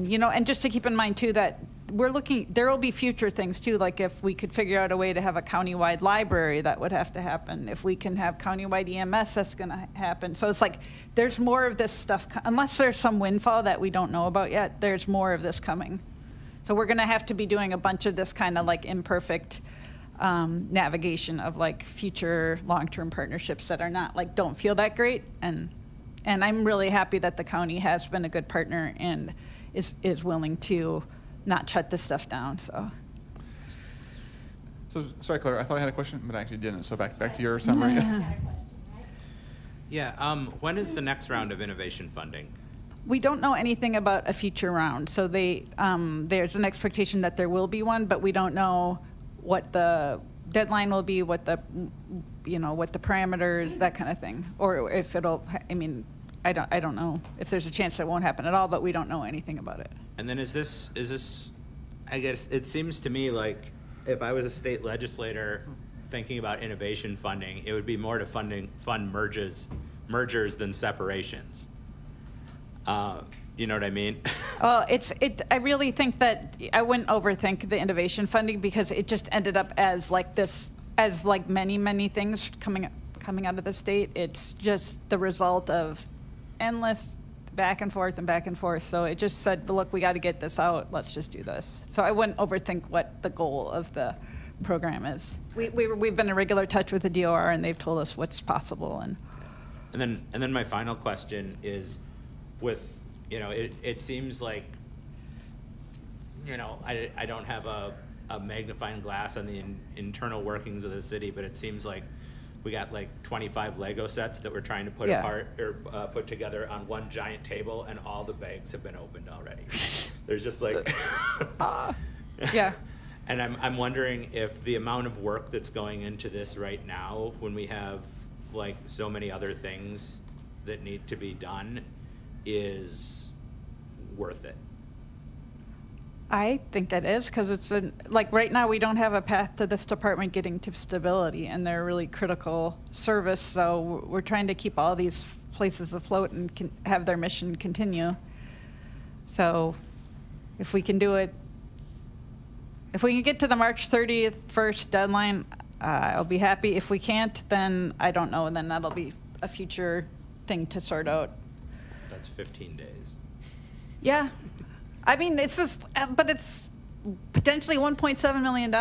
you know, and just to keep in mind too that we're looking, there will be future things too, like if we could figure out a way to have a countywide library, that would have to happen. If we can have countywide EMS, that's going to happen. So it's like, there's more of this stuff, unless there's some windfall that we don't know about yet, there's more of this coming. So we're going to have to be doing a bunch of this kind of like imperfect navigation of like future long-term partnerships that are not, like, don't feel that great. And I'm really happy that the county has been a good partner and is willing to not shut this stuff down, so. So, sorry, Clara, I thought I had a question, but I actually didn't. So back to your summary. Yeah, when is the next round of innovation funding? We don't know anything about a future round, so there's an expectation that there will be one, but we don't know what the deadline will be, what the parameters, that kind of thing, or if it'll. I mean, I don't know if there's a chance that won't happen at all, but we don't know anything about it. And then is this, I guess, it seems to me like if I was a state legislator thinking about innovation funding, it would be more to fund mergers than separations. You know what I mean? Well, I really think that I wouldn't overthink the innovation funding because it just ended up as like this, as like many things coming out of the state. It's just the result of endless back and forth. So it just said, look, we got to get this out. Let's just do this. So I wouldn't overthink what the goal of the program is. We've been in regular touch with the DOR and they've told us what's possible. And then my final question is, with, you know, it seems like, you know, I don't have a magnifying glass on the internal workings of the city, but it seems like we got like 25 Lego sets that we're trying to put Yeah. apart or put together on one giant table, and all the bags have been opened already. There's just like, yeah. And I'm wondering if the amount of work that's going into this right now, when we have like so many other things that need to be done, is worth it. I think that is, because it's like right now we don't have a path to this department getting to stability, and they're a really critical service. So we're trying to keep all these places afloat and have their mission continue. So if we can do it, if we can get to the March 30th first deadline, I'll be happy. If we can't, then I don't know, and then that'll be a future thing to sort out. That's 15 days. Yeah. I mean, it's just, but it's potentially $1.7 million.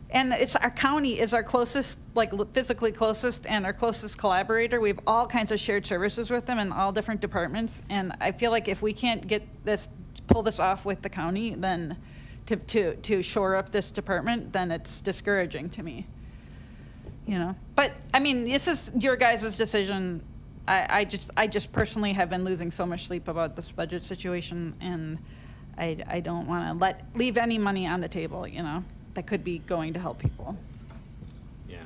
And it's our county is our closest, like physically closest, and our closest collaborator. We have all kinds of shared services with them in all different departments. And I feel like if we can't get this, pull this off with the county, then to shore up this department, then it's discouraging to me. You know, but I mean, this is your guys' decision. I just personally have been losing so much sleep about this budget situation, and I don't want to leave any money on the table, you know. that could be going to help people. Yeah.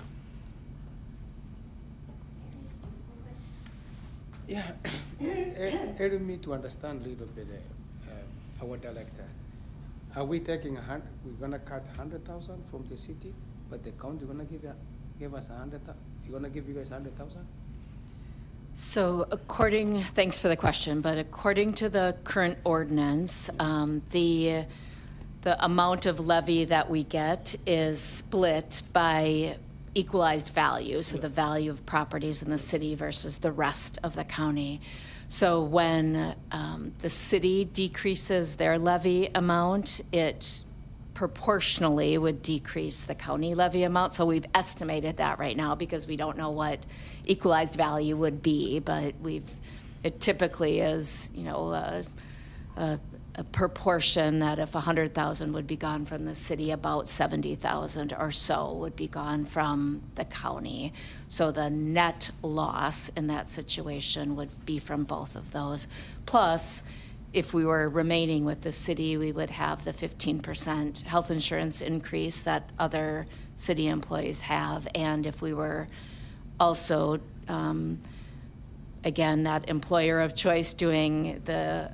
Yeah, help me to understand a little bit, our director. Are we taking we're gonna cut 100,000 from the city, but the county gonna give us 100,000? You're gonna give you guys 100,000? So thanks for the question, but according to the current ordinance, the amount of levy that we get is split by equalized value, so the value of properties in the city versus the rest of the county. So when the city decreases their levy amount, it proportionally would decrease the county levy amount. So we've estimated that right now because we don't know what equalized value would be, but it typically is, a proportion that if 100,000 would be gone from the city, about 70,000 or so would be gone from the county. So the net loss in that situation would be from both of those. Plus, if we were remaining with the city, we would have the 15% health insurance increase that other city employees have. And if we were also, again, that employer of choice doing the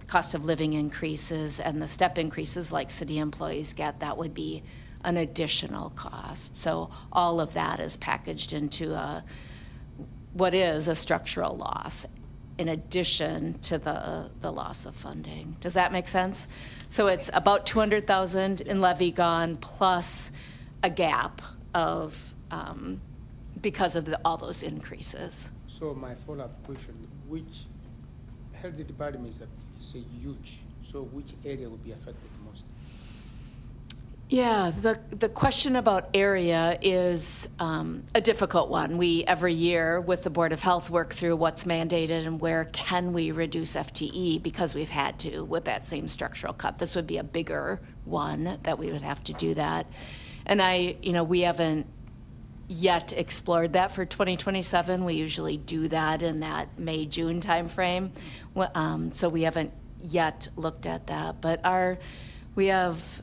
cost of living increases and the step increases like city employees get, that would be an additional cost. So all of that is packaged into what is a structural loss in addition to the loss of funding. Does that make sense? So it's about 200,000 in levy gone plus a gap of, because of all those increases. So my follow-up question, which health department is huge, so which area would be affected most? Yeah, the question about area is a difficult one. We, every year with the Board of Health, work through what's mandated and where can we reduce FTE because we've had to with that same structural cut. This would be a bigger one that we would have to do that. And we haven't yet explored that for 2027. We usually do that in that May-June timeframe. So we haven't yet looked at that. But we have,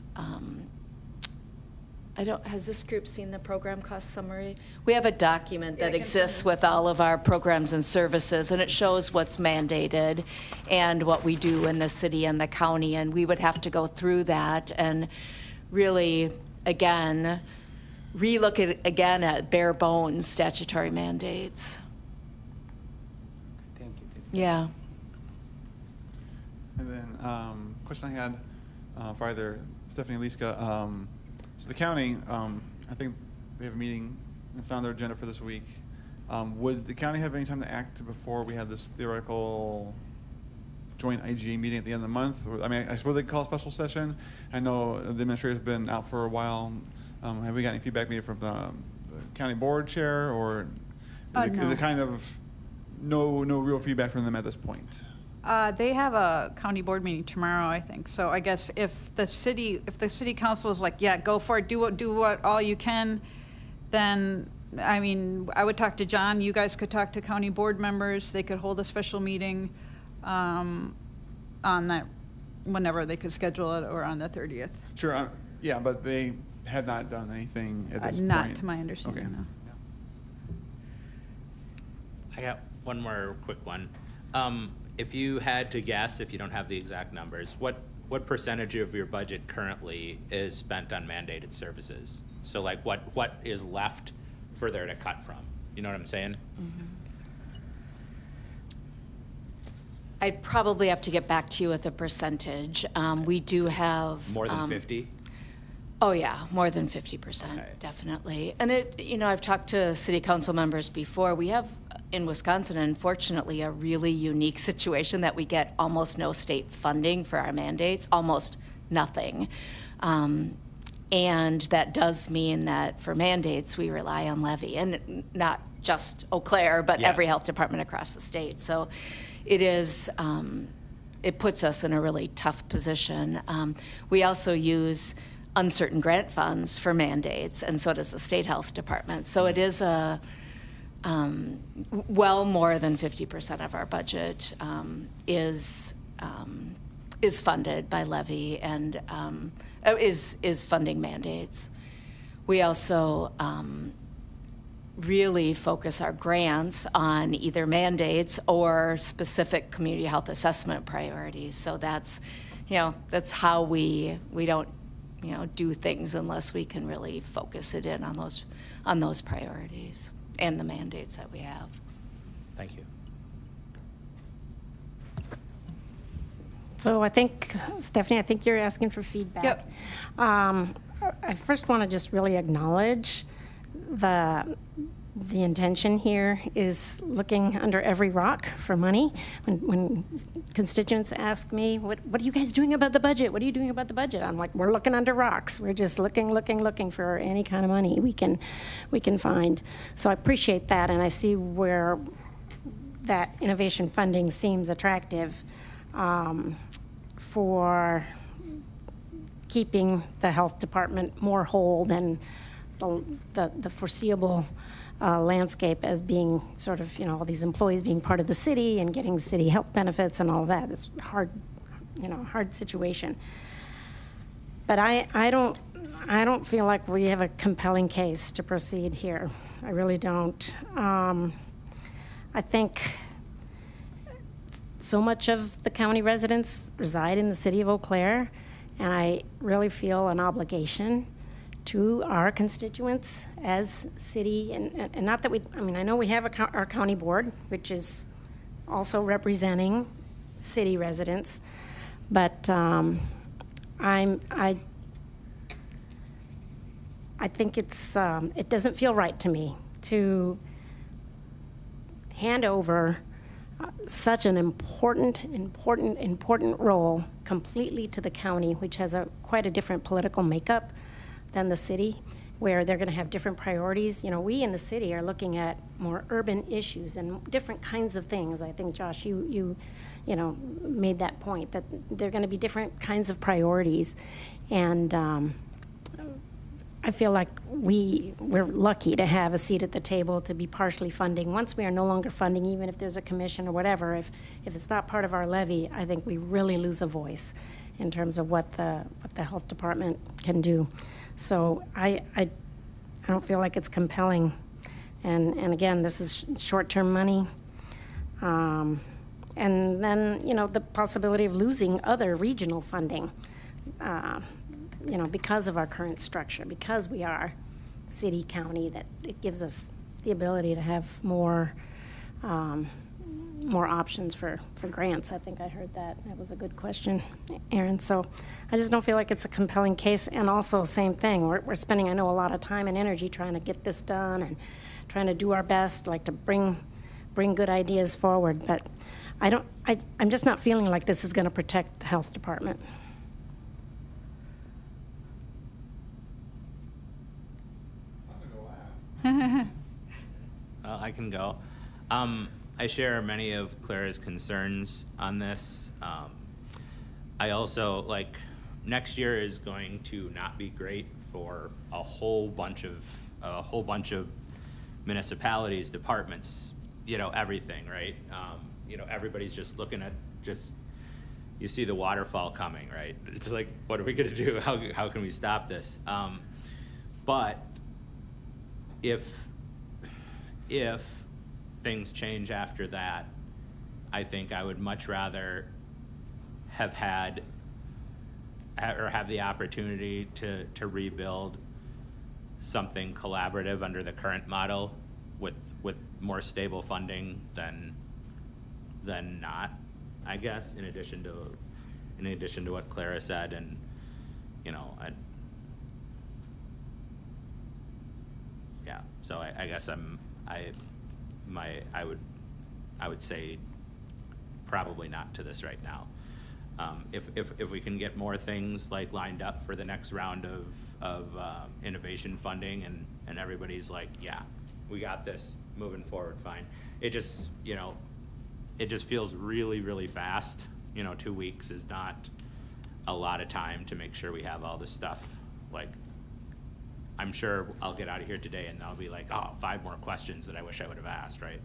has this group seen the program cost summary? We have a document that exists with all of our programs and services, and it shows what's mandated and what we do in the city and the county. And we would have to go through that and really, again, relook at bare bones statutory mandates. Thank you. Yeah. And then, question I had for either Stephanie or Liska. So the county, I think they have a meeting, it's on their agenda for this week. Would the county have any time to act before we have this theoretical joint IGA meeting at the end of the month? Or, I suppose they call a special session. I know the administrator's been out for a while. Have we got any feedback maybe from the county board chair, or is No. it kind of no real feedback from them at this point? They have a county board meeting tomorrow, I think. So I guess if the city council is like, yeah, go for it, do what all you can, then, I would talk to John. You guys could talk to county board members. They could hold a special meeting on that, whenever they could schedule it, or on the 30th. Sure, yeah, but they have not done anything at this point. Not to my understanding, Okay. no. I got one more quick one. If you had to guess, if you don't have the exact numbers, what percentage of your budget currently is spent on mandated services? So like what is left for there to cut from? You know what I'm saying? I'd probably have to get back to you with a percentage. We do have. More than 50? Oh, yeah, more than 50%, Okay. definitely. And I've talked to city council members before. We have in Wisconsin, unfortunately, a really unique situation that we get almost no state funding for our mandates, almost nothing. And that does mean that for mandates, we rely on levy, and not just Eau Claire, but Yeah. every health department across the state. So it is, it puts us in a really tough position. We also use uncertain grant funds for mandates, and so does the state health department. So it is well more than 50% of our budget is is funded by levy and is funding mandates. We also really focus our grants on either mandates or specific community health assessment priorities. So that's, that's how we don't, do things unless we can really focus it in on those priorities and the mandates that we have. Thank you. So I think, Stephanie, I think you're asking for feedback. Yep. I first want to just really acknowledge the intention here is looking under every rock for money. When constituents ask me, what are you guys doing about the budget? What are you doing about the budget? I'm like, we're looking under rocks. We're just looking for any kind of money we can find. So I appreciate that, and I see where that innovation funding seems attractive for keeping the health department more whole than the foreseeable landscape as being sort of, all these employees being part of the city and getting city health benefits and all of that. It's hard, hard situation. But I don't feel like we have a compelling case to proceed here. I really don't. I think so much of the county residents reside in the city of Eau Claire, and I really feel an obligation to our constituents as city, and not that I know we have our county board, which is also representing city residents, but I think it doesn't feel right to me to hand over such an important role completely to the county, which has quite a different political makeup than the city, where they're going to have different priorities. We in the city are looking at more urban issues and different kinds of things. I think, Josh, you made that point, that they're going to be different kinds of priorities. And I feel like we're lucky to have a seat at the table to be partially funding. Once we are no longer funding, even if there's a commission or whatever, if it's not part of our levy, I think we really lose a voice in terms of what the health department can do. So I don't feel like it's compelling. And again, this is short-term money. And then, the possibility of losing other regional funding, because of our current structure, because we are city, county, that it gives us the ability to have more options for grants. I think I heard that. That was a good question, Aaron. So I just don't feel like it's a compelling case. And also, same thing, we're spending, I know, a lot of time and energy trying to get this done and trying to do our best, like to bring good ideas forward. But I'm just not feeling like this is going to protect the health department. I can go. I share many of Clara's concerns on this. I also, next year is going to not be great for a whole bunch of municipalities, departments, everything, right? Everybody's just looking at you see the waterfall coming, right? It's like, what are we gonna do? How can we stop this? But if things change after that, I think I would much rather have had or have the opportunity to rebuild something collaborative under the current model with more stable funding than not, I guess, in addition to what Clara said. And so I guess I would say probably not to this right now. If we can get more things lined up for the next round of innovation funding and everybody's like, yeah, we got this, moving forward, fine. It just feels really, really fast. 2 weeks is not a lot of time to make sure we have all this stuff. I'm sure I'll get out of here today and I'll be like, 5 more questions that I wish I would have asked, right?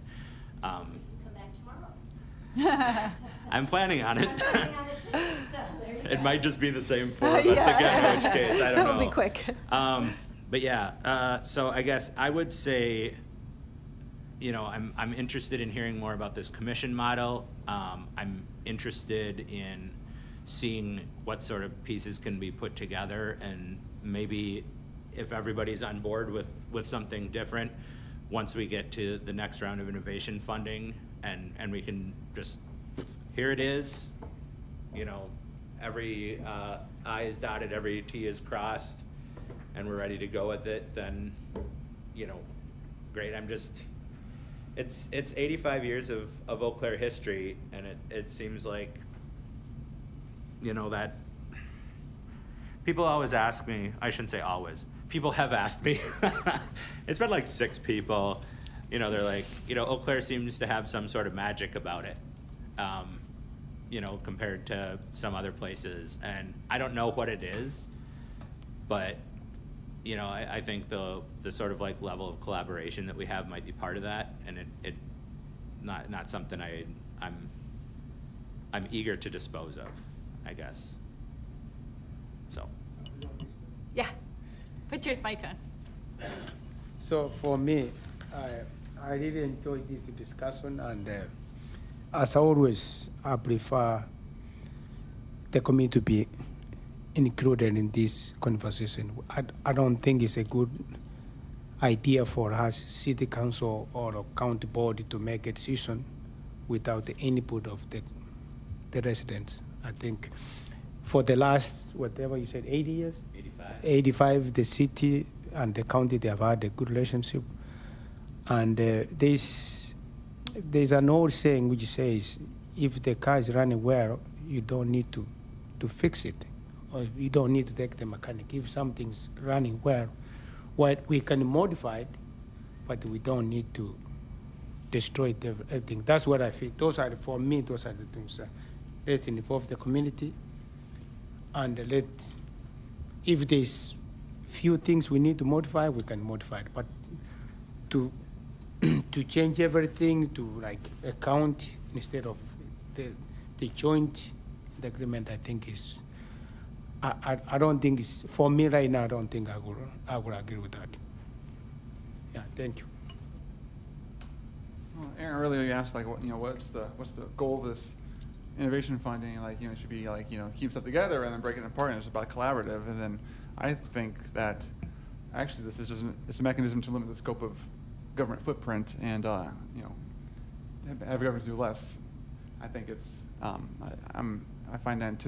Come back tomorrow. I'm planning on it. It might just be the same four of us again, in which case, I don't know. That'll be quick. But yeah, so I guess I would say, you know, I'm interested in hearing more about this commission model. I'm interested in seeing what sort of pieces can be put together, and maybe if everybody's on board with something different, once we get to the next round of innovation funding, and we can just, here it is, you know, every I is dotted, every T is crossed, and we're ready to go with it, then, you know, great. I'm just, it's 85 years of Eau Claire history, and it seems like, you know, that people always ask me, I shouldn't say always, people have asked me, it's been like 6 people, you know, they're like, you know, Eau Claire seems to have some sort of magic about it, you know, compared to some other places, and I don't know what it is, but, you know, I think the sort of like level of collaboration that we have might be part of that, and it not something I'm eager to dispose of, I guess. So. Yeah, put your mic on. So for me, I really enjoyed this discussion, and as always, I prefer the community to be included in this conversation. I don't think it's a good idea for us, city council or a county board, to make a decision without the input of the residents. I think for the last, whatever you said, 80 years? 85, the city and the county, they have had a good relationship. And there's an old saying which says, if the car is running well, you don't need to fix it, or you don't need to take the mechanic. If something's running well, we can modify it, but we don't need to destroy everything. That's what I feel. For me, those are the things. Let's involve the community, and if there's few things we need to modify, we can modify it. But to change everything to like a county instead of the joint agreement, I think is, I don't think it's, for me right now, I don't think I would agree with that. Yeah, thank you. Well, Aaron, earlier you asked like, what's the goal of this innovation funding? Like, it should be like, keep stuff together and then break it apart, and it's about collaborative. And then I think that actually this is just it's a mechanism to limit the scope of government footprint and have governments do less. I think it's I find that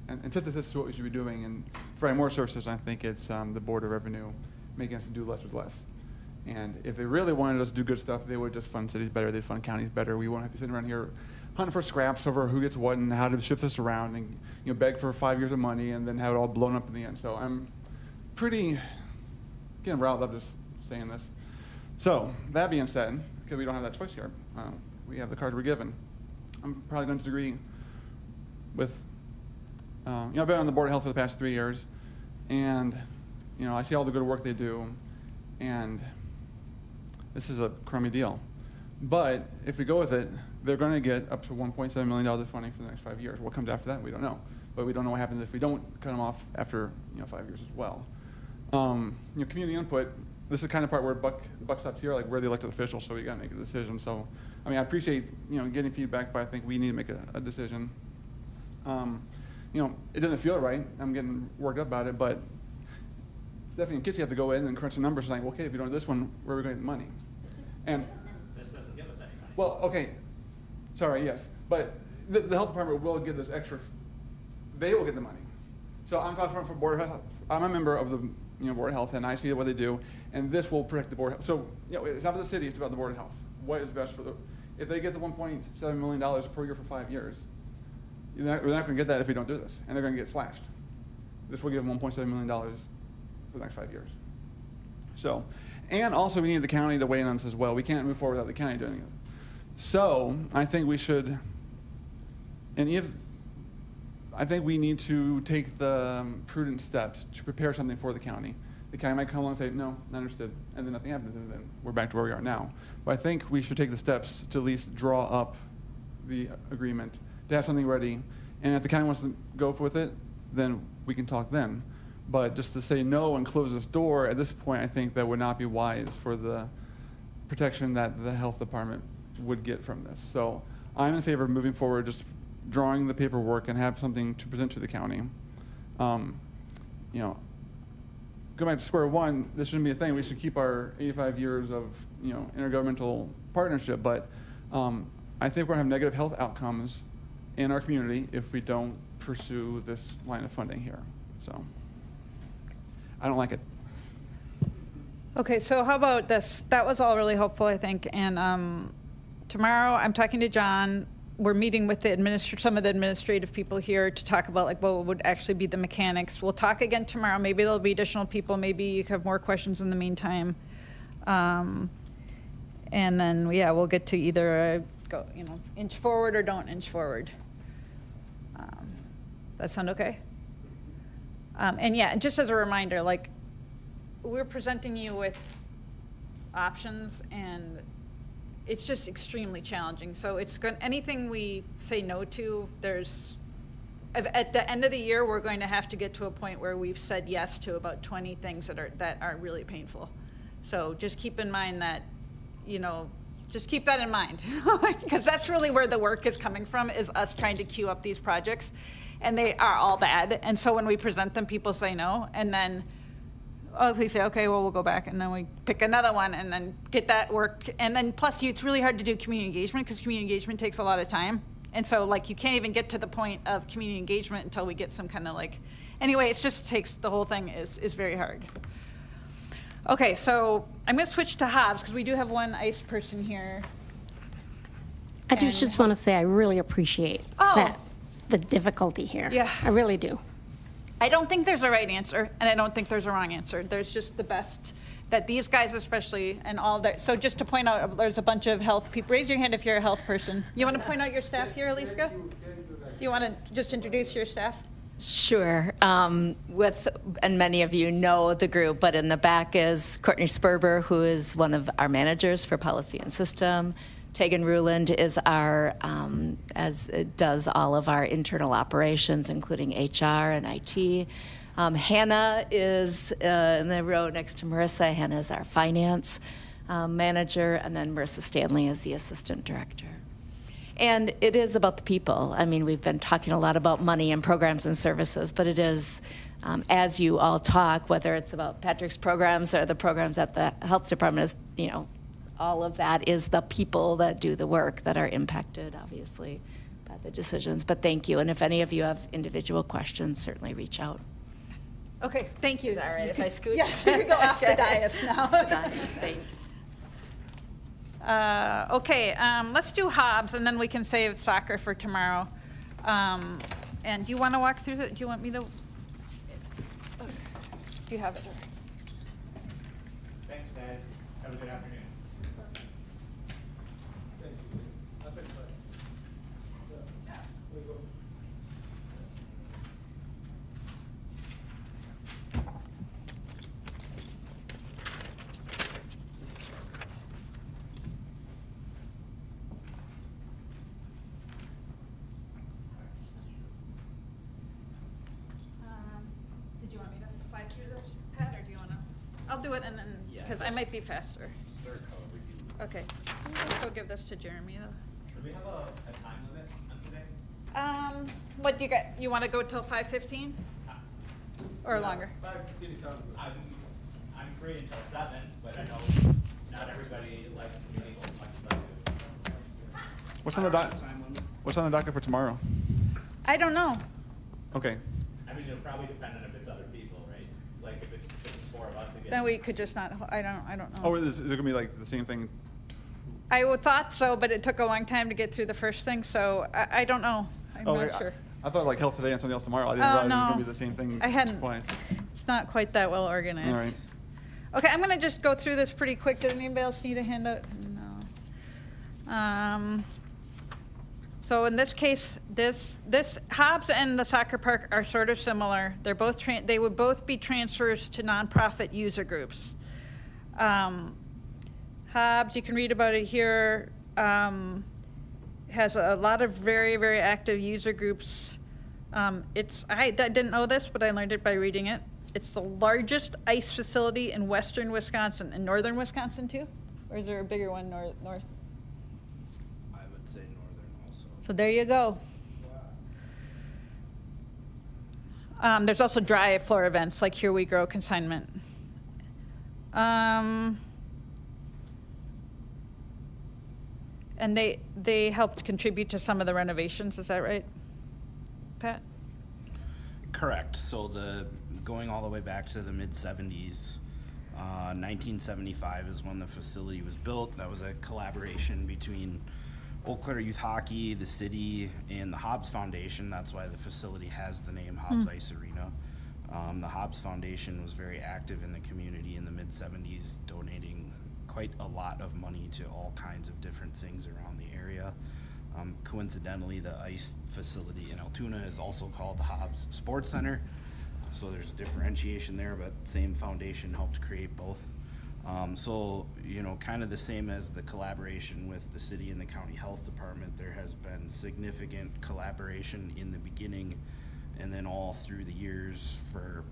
antithesis to what we should be doing, and providing more services. I think it's the Board of Revenue making us do less with less. And if they really wanted us to do good stuff, they would just fund cities better, they'd fund counties better. We won't have to sit around here hunting for scraps over who gets what and how to shift this around, and beg for 5 years of money and then have it all blown up in the end. So I'm pretty getting riled up just saying this. So that being said, because we don't have that choice here, we have the cards we're given. I'm probably going to disagree with, I've been on the Board of Health for the past 3 years, and I see all the good work they do, and this is a crummy deal. But if we go with it, they're going to get up to $1.7 million of funding for the next 5 years. What comes after that, we don't know. But we don't know what happens if we don't cut them off after 5 years as well. Community input. This is the kind of part where the buck stops here. Like, we're the elected officials, so we got to make a decision. So, I appreciate getting feedback, but I think we need to make a decision. It doesn't feel right. I'm getting worked up about it, but Stephanie and Kitty have to go in and crunch the numbers and like, okay, if we don't do this one, where are we going to get the money? And This doesn't give us any money. well, okay, sorry, yes, but the health department will get this extra. They will get the money. So I'm talking from Board of Health. I'm a member of the Board of Health, and I see what they do, and this will protect the Board of Health. So it's not about the city; it's about the Board of Health. What is best for the? If they get the $1.7 million per year for 5 years, we're not going to get that if we don't do this, and they're going to get slashed. This will give them $1.7 million for the next 5 years. So, and also we need the county to weigh in on this as well. We can't move forward without the county doing it. So I think we should, I think we need to take the prudent steps to prepare something for the county. The county might come along and say, no, not understood, and then nothing happens, and then we're back to where we are now. But I think we should take the steps to at least draw up the agreement, to have something ready. And if the county wants to go with it, then we can talk then. But just to say no and close this door at this point, I think that would not be wise for the protection that the health department would get from this. So I'm in favor of moving forward, just drawing the paperwork and have something to present to the county. You know, go back to square one, this shouldn't be a thing. We should keep our 85 years of, you know, intergovernmental partnership, but I think we're gonna have negative health outcomes in our community if we don't pursue this line of funding here. So I don't like it. Okay, so how about this? That was all really helpful, I think. And tomorrow, I'm talking to John. We're meeting with the some of the administrative people here to talk about like what would actually be the mechanics. We'll talk again tomorrow. Maybe there'll be additional people. Maybe you have more questions in the meantime. And then, yeah, we'll get to either go, you know, inch forward or don't inch forward. That sound okay? And yeah, just as a reminder, like, we're presenting you with options, and it's just extremely challenging. So it's going, anything we say no to, at the end of the year, we're going to have to get to a point where we've said yes to about 20 things that are really painful. So just keep in mind that, you know, just keep that in mind, because that's really where the work is coming from, is us trying to queue up these projects, and they are all bad. And so when we present them, people say no, and then we say, okay, well, we'll go back, and then we pick another one, and then get that work. And then plus, it's really hard to do community engagement, because community engagement takes a lot of time. And so, like, you can't even get to the point of community engagement until we get some kind of, like, anyway, it just takes, the whole thing is very hard. Okay, so I'm gonna switch to Hobbs, because we do have one ICE person here. I do And- just want to say I really appreciate that, the difficulty here. Yeah. I really do. I don't think there's a right answer, and I don't think there's a wrong answer. There's just the best that these guys especially, and all that. So just to point out, there's a bunch of health people. Raise your hand if you're a health person. You want to point out your staff here, Aliska? You want to just introduce your staff? Sure. And many of you know the group, but in the back is Courtney Sperber, who is one of our managers for policy and system. Tegan Ruland is does all of our internal operations, including HR and IT. Hannah is in the row next to Marissa. Hannah is our finance manager, and then Marissa Stanley is the assistant director. And it is about the people. I mean, we've been talking a lot about money and programs and services, but it is, as you all talk, whether it's about Patrick's programs or the programs at the health department, is, you know, all of that is the people that do the work that are impacted, obviously, by the decisions. But thank you. And if any of you have individual questions, certainly reach out. Okay, thank you. Is that all right if I scooch? Yes, here we go off the Okay. dais now. The dais, thanks. Okay, let's do Hobbs, and then we can save soccer for tomorrow. And do you want to walk through do you want me to? Do you have it? Thanks, guys. Have a good afternoon. Did you want me to slide through this, Pat, or do you want to? I'll do it, and then, Yeah, because I might be faster. Start however you. Okay. Let's go give this to Jeremy, though. Should we have a time limit on today? What do you got? You want to go till 5:15? Or longer? I'm free until 7, but I know not everybody likes the meeting as much as I do. What's on the docket for tomorrow? I don't know. Okay. I mean, it'll probably depend on if it's other people, right? Like if it's 4 of us again. Then we could just not, I don't know. Oh, is it gonna be like the same thing? I would thought so, but it took a long time to get through the first thing, so I don't know. I'm Okay, not sure. I thought like health today and something else tomorrow. I didn't Oh, realize it was no. gonna be the same thing I hadn't. twice. It's not quite that well organized. All right. Okay, I'm gonna just go through this pretty quick. Does anybody else need a handout? No. So in this case, this Hobbs and the soccer park are sort of similar. They're both they would both be transfers to nonprofit user groups. Hobbs, you can read about it here. has a lot of very, very active user groups. I didn't know this, but I learned it by reading it. It's the largest ice facility in western Wisconsin, in northern Wisconsin too? Or is there a bigger one north? I would say northern also. So there you go. There's also dry floor events like Here We Grow consignment. And they helped contribute to some of the renovations, is that right, Pat? Correct. So going all the way back to the mid-70s, 1975 is when the facility was built. That was a collaboration between Eau Claire Youth Hockey, the city, and the Hobbs Foundation. That's why the facility has the name Hobbs Ice Arena. The Hobbs Foundation was very active in the community in the mid-70s, donating quite a lot of money to all kinds of different things around the area. Coincidentally, the ice facility in Altoona is also called the Hobbs Sports Center. So there's differentiation there, but same foundation helped create both. So, kind of the same as the collaboration with the city and the county health department, there has been significant collaboration in the beginning and then all through the years for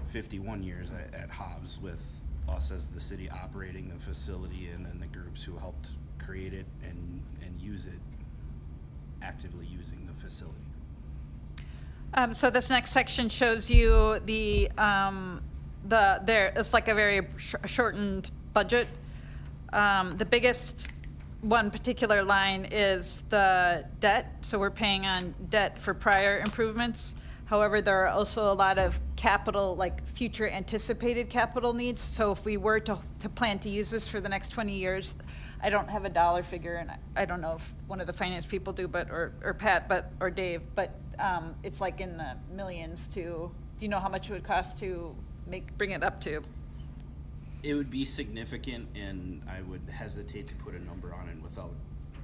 51 years at Hobbs, with us as the city operating the facility and then the groups who helped create it and use it, actively using the facility. So this next section shows you it's like a very shortened budget. The biggest one particular line is the debt. So we're paying on debt for prior improvements. However, there are also a lot of capital, like future anticipated capital needs. So if we were to plan to use this for the next 20 years, I don't have a dollar figure, and I don't know if one of the finance people do, or Pat, or Dave, but it's like in the millions do you know how much it would cost to bring it up to? It would be significant, and I would hesitate to put a number on it without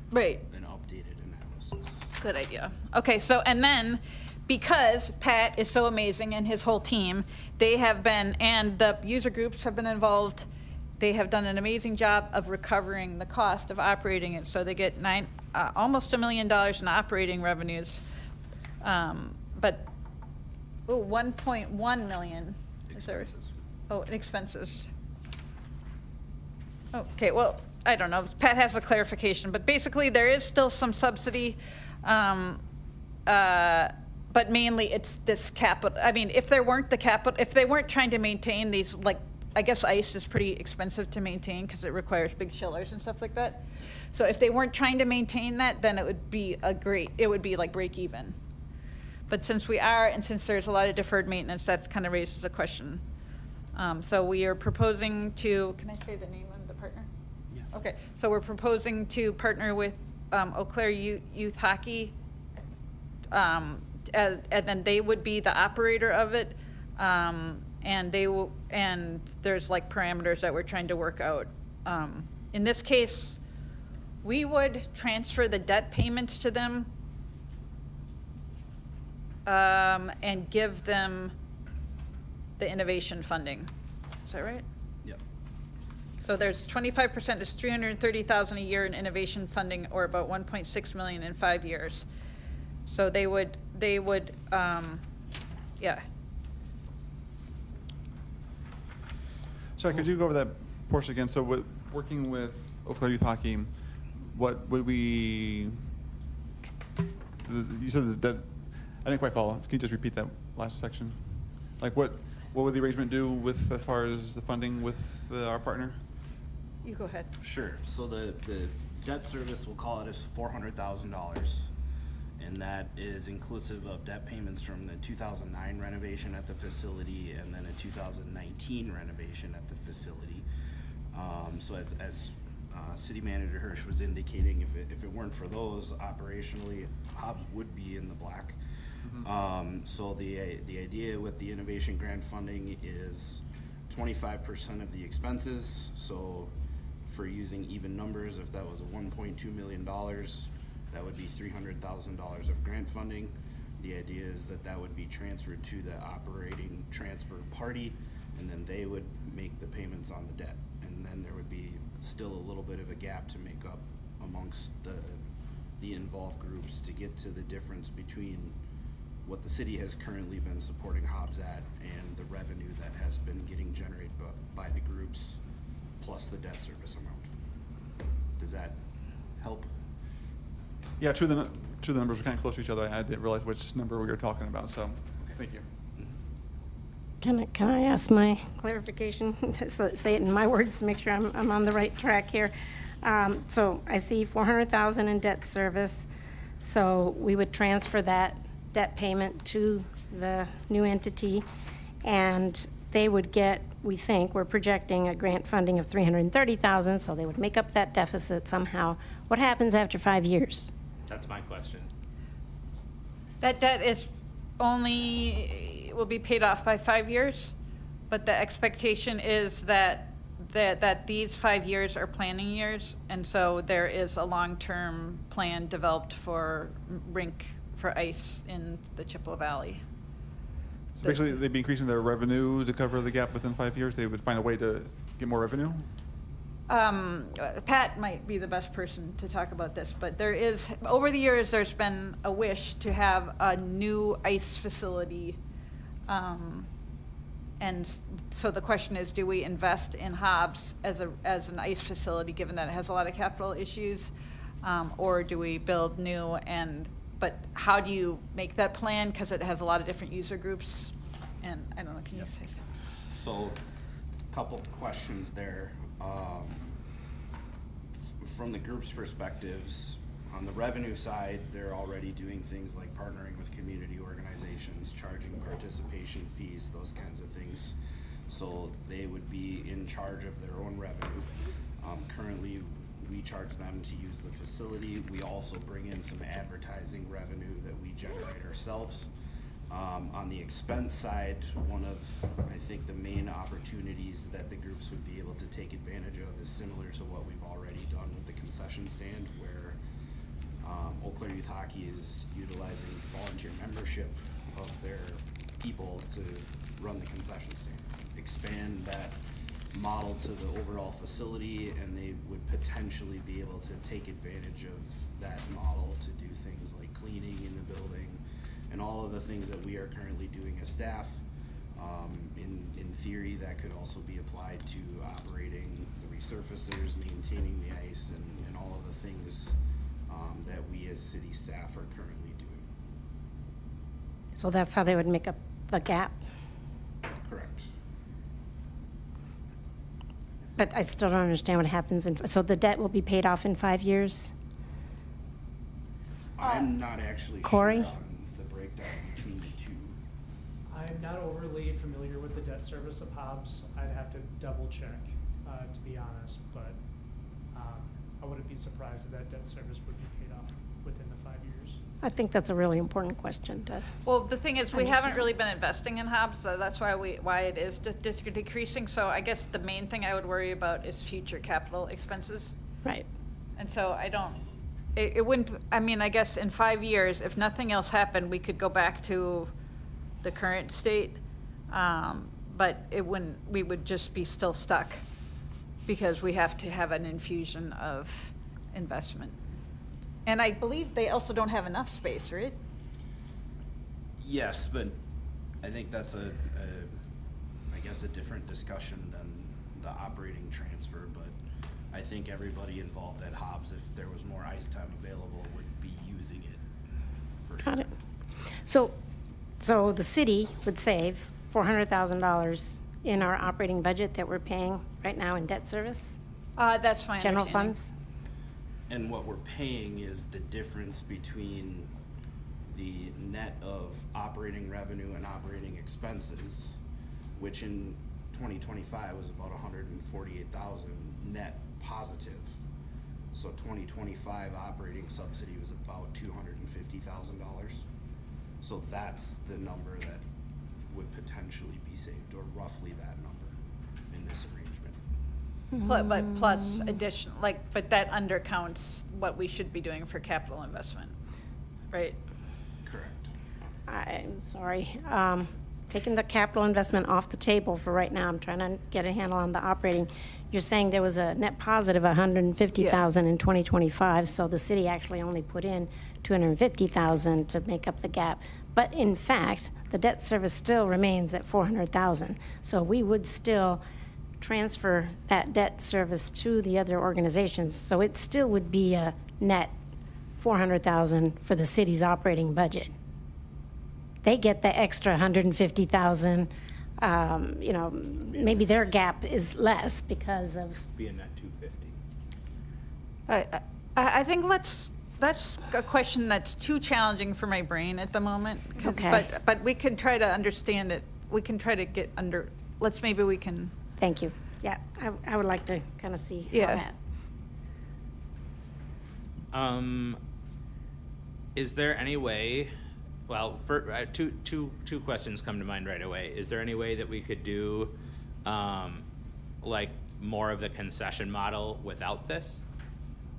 Right. an updated analysis. Good idea. Okay, so, and then, because Pat is so amazing and his whole team, they have been, and the user groups have been involved, they have done an amazing job of recovering the cost of operating it. So they get almost $1 million in operating revenues, but 1.1 million. Is there? Expenses. Oh, and expenses. Okay, well, I don't know. Pat has a clarification, but basically there is still some subsidy, but mainly it's this capital. I mean, if there weren't the capital, if they weren't trying to maintain these, like, I guess ice is pretty expensive to maintain because it requires big chillers and stuff like that. So if they weren't trying to maintain that, then it would be it would be like break even. But since we are, and since there's a lot of deferred maintenance, that's kind of raises a question. So we are proposing to, can I say the name of the partner? Yeah. Okay, so we're proposing to partner with Eau Claire Youth Hockey, and then they would be the operator of it. And there's like parameters that we're trying to work out. In this case, we would transfer the debt payments to them, and give them the innovation funding. Is that right? Yep. So there's 25% is $330,000 a year in innovation funding, or about 1.6 million in 5 years. So they would, yeah. Sorry, could you go over that portion again? So working with Eau Claire Youth Hockey, what would we, you said that, I didn't quite follow. Can you just repeat that last section? Like what would the arrangement do with, as far as the funding with our partner? You go ahead. Sure. So the debt service, we'll call it, is $400,000. And that is inclusive of debt payments from the 2009 renovation at the facility and then a 2019 renovation at the facility. So as City Manager Hirsch was indicating, if it weren't for those, operationally, Hobbs would be in the black. So the idea with the innovation grant funding is 25% of the expenses. So for using even numbers, if that was $1.2 million, that would be $300,000 of grant funding. The idea is that would be transferred to the operating transfer party, and then they would make the payments on the debt. And then there would be still a little bit of a gap to make up amongst the the involved groups to get to the difference between what the city has currently been supporting Hobbs at and the revenue that has been getting generated by the groups, plus the debt service amount. Does that help? Yeah, true, the numbers are kind of close to each other. I didn't realize which number we were talking about, so, thank you. Can I ask my clarification, so say it in my words, to make sure I'm on the right track here? So I see 400,000 in debt service, so we would transfer that debt payment to the new entity, and they would get, we think, we're projecting a grant funding of 330,000, so they would make up that deficit somehow. What happens after 5 years? That's my question. That debt is only, will be paid off by 5 years, but the expectation is that these 5 years are planning years, and so there is a long-term plan developed for rink, for ice in the Chippewa Valley. So basically, they'd be increasing their revenue to cover the gap within 5 years? They would find a way to get more revenue? Pat might be the best person to talk about this, but there is, over the years, there's been a wish to have a new ice facility. And so the question is, do we invest in Hobbs as an ice facility, given that it has a lot of capital issues? Or do we build new but how do you make that plan? Because it has a lot of different user groups. And I don't know, can you say something? So, couple questions there. From the group's perspectives, on the revenue side, they're already doing things like partnering with community organizations, charging participation fees, those kinds of things. So they would be in charge of their own revenue. Currently, we charge them to use the facility. We also bring in some advertising revenue that we generate ourselves. On the expense side, one of, I think, the main opportunities that the groups would be able to take advantage of is similar to what we've already done with the concession stand, where Eau Claire Youth Hockey is utilizing volunteer membership of their people to run the concession stand. Expand that model to the overall facility, and they would potentially be able to take advantage of that model to do things like cleaning in the building and all of the things that we are currently doing as staff. In theory, that could also be applied to operating the resurfacers, maintaining the ice, and all of the things that we as city staff are currently doing. So that's how they would make up the gap? Correct. But I still don't understand what happens so the debt will be paid off in 5 years? I'm not actually Corey? sure on the breakdown between the two. I'm not overly familiar with the debt service of Hobbs. I'd have to double check, to be honest, but I wouldn't be surprised if that debt service would be paid off within the 5 years. I think that's a really important question to, Well, the thing is, we haven't Understand. really been investing in Hobbs, so that's why it is decreasing. So I guess the main thing I would worry about is future capital expenses. right. And so it wouldn't, I mean, I guess in 5 years, if nothing else happened, we could go back to the current state. But we would just be still stuck because we have to have an infusion of investment. And I believe they also don't have enough space, right? Yes, but I think that's I guess a different discussion than the operating transfer, but I think everybody involved at Hobbs, if there was more ice time available, would be using it. For Got sure. it. So the city would save $400,000 in our operating budget that we're paying right now in debt service, That's my general understanding. funds? And what we're paying is the difference between the net of operating revenue and operating expenses, which in 2025 was about 148,000 net positive. So 2025 operating subsidy was about $250,000. So that's the number that would potentially be saved, or roughly that number in this arrangement. But plus additional, but that undercounts what we should be doing for capital investment, right? Correct. I'm sorry. taking the capital investment off the table for right now, I'm trying to get a handle on the operating. You're saying there was a net positive 150,000 in 2025, so the city actually only put in 250,000 to make up the gap. But in fact, the debt service still remains at 400,000. So we would still transfer that debt service to the other organizations. So it still would be a net 400,000 for the city's operating budget. They get the extra 150,000. You know, maybe their gap is less because of. Be a net 250. I think that's a question that's too challenging for my brain at the moment. Okay. But we can try to understand it. We can try to get under, maybe we can. Thank you. Yeah, I would like to kind of see how Yeah. that. Is there any way, well, for, two questions come to mind right away. Is there any way that we could do, like, more of the concession model without this?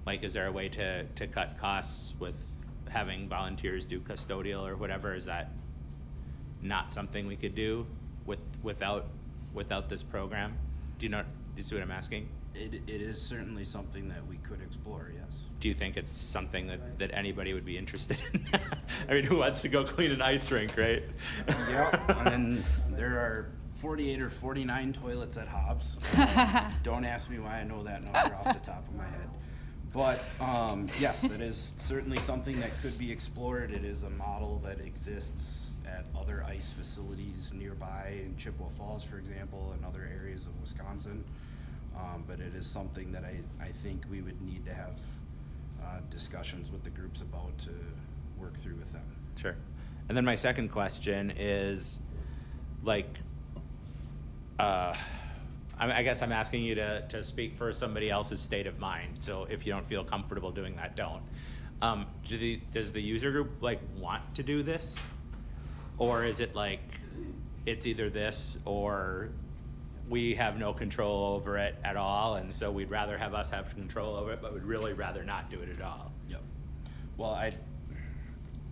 Like, is there a way to cut costs with having volunteers do custodial or whatever? Is that not something we could do without this program? Do you see what I'm asking? It is certainly something that we could explore, yes. Do you think it's something that anybody would be interested in? I mean, who wants to go clean an ice rink, right? Yeah, and then there are 48 or 49 toilets at Hobbs. Don't ask me why I know that number off the top of my head. But yes, it is certainly something that could be explored. It is a model that exists at other ice facilities nearby in Chippewa Falls, for example, and other areas of Wisconsin. But it is something that I think we would need to have discussions with the groups about to work through with them. Sure. And then my second question is, like, I guess I'm asking you to speak for somebody else's state of mind. So if you don't feel comfortable doing that, don't. Does the user group, like, want to do this? Or is it like, it's either this or we have no control over it at all, and so we'd rather have us have control over it, but we'd really rather not do it at all? Yep. Well,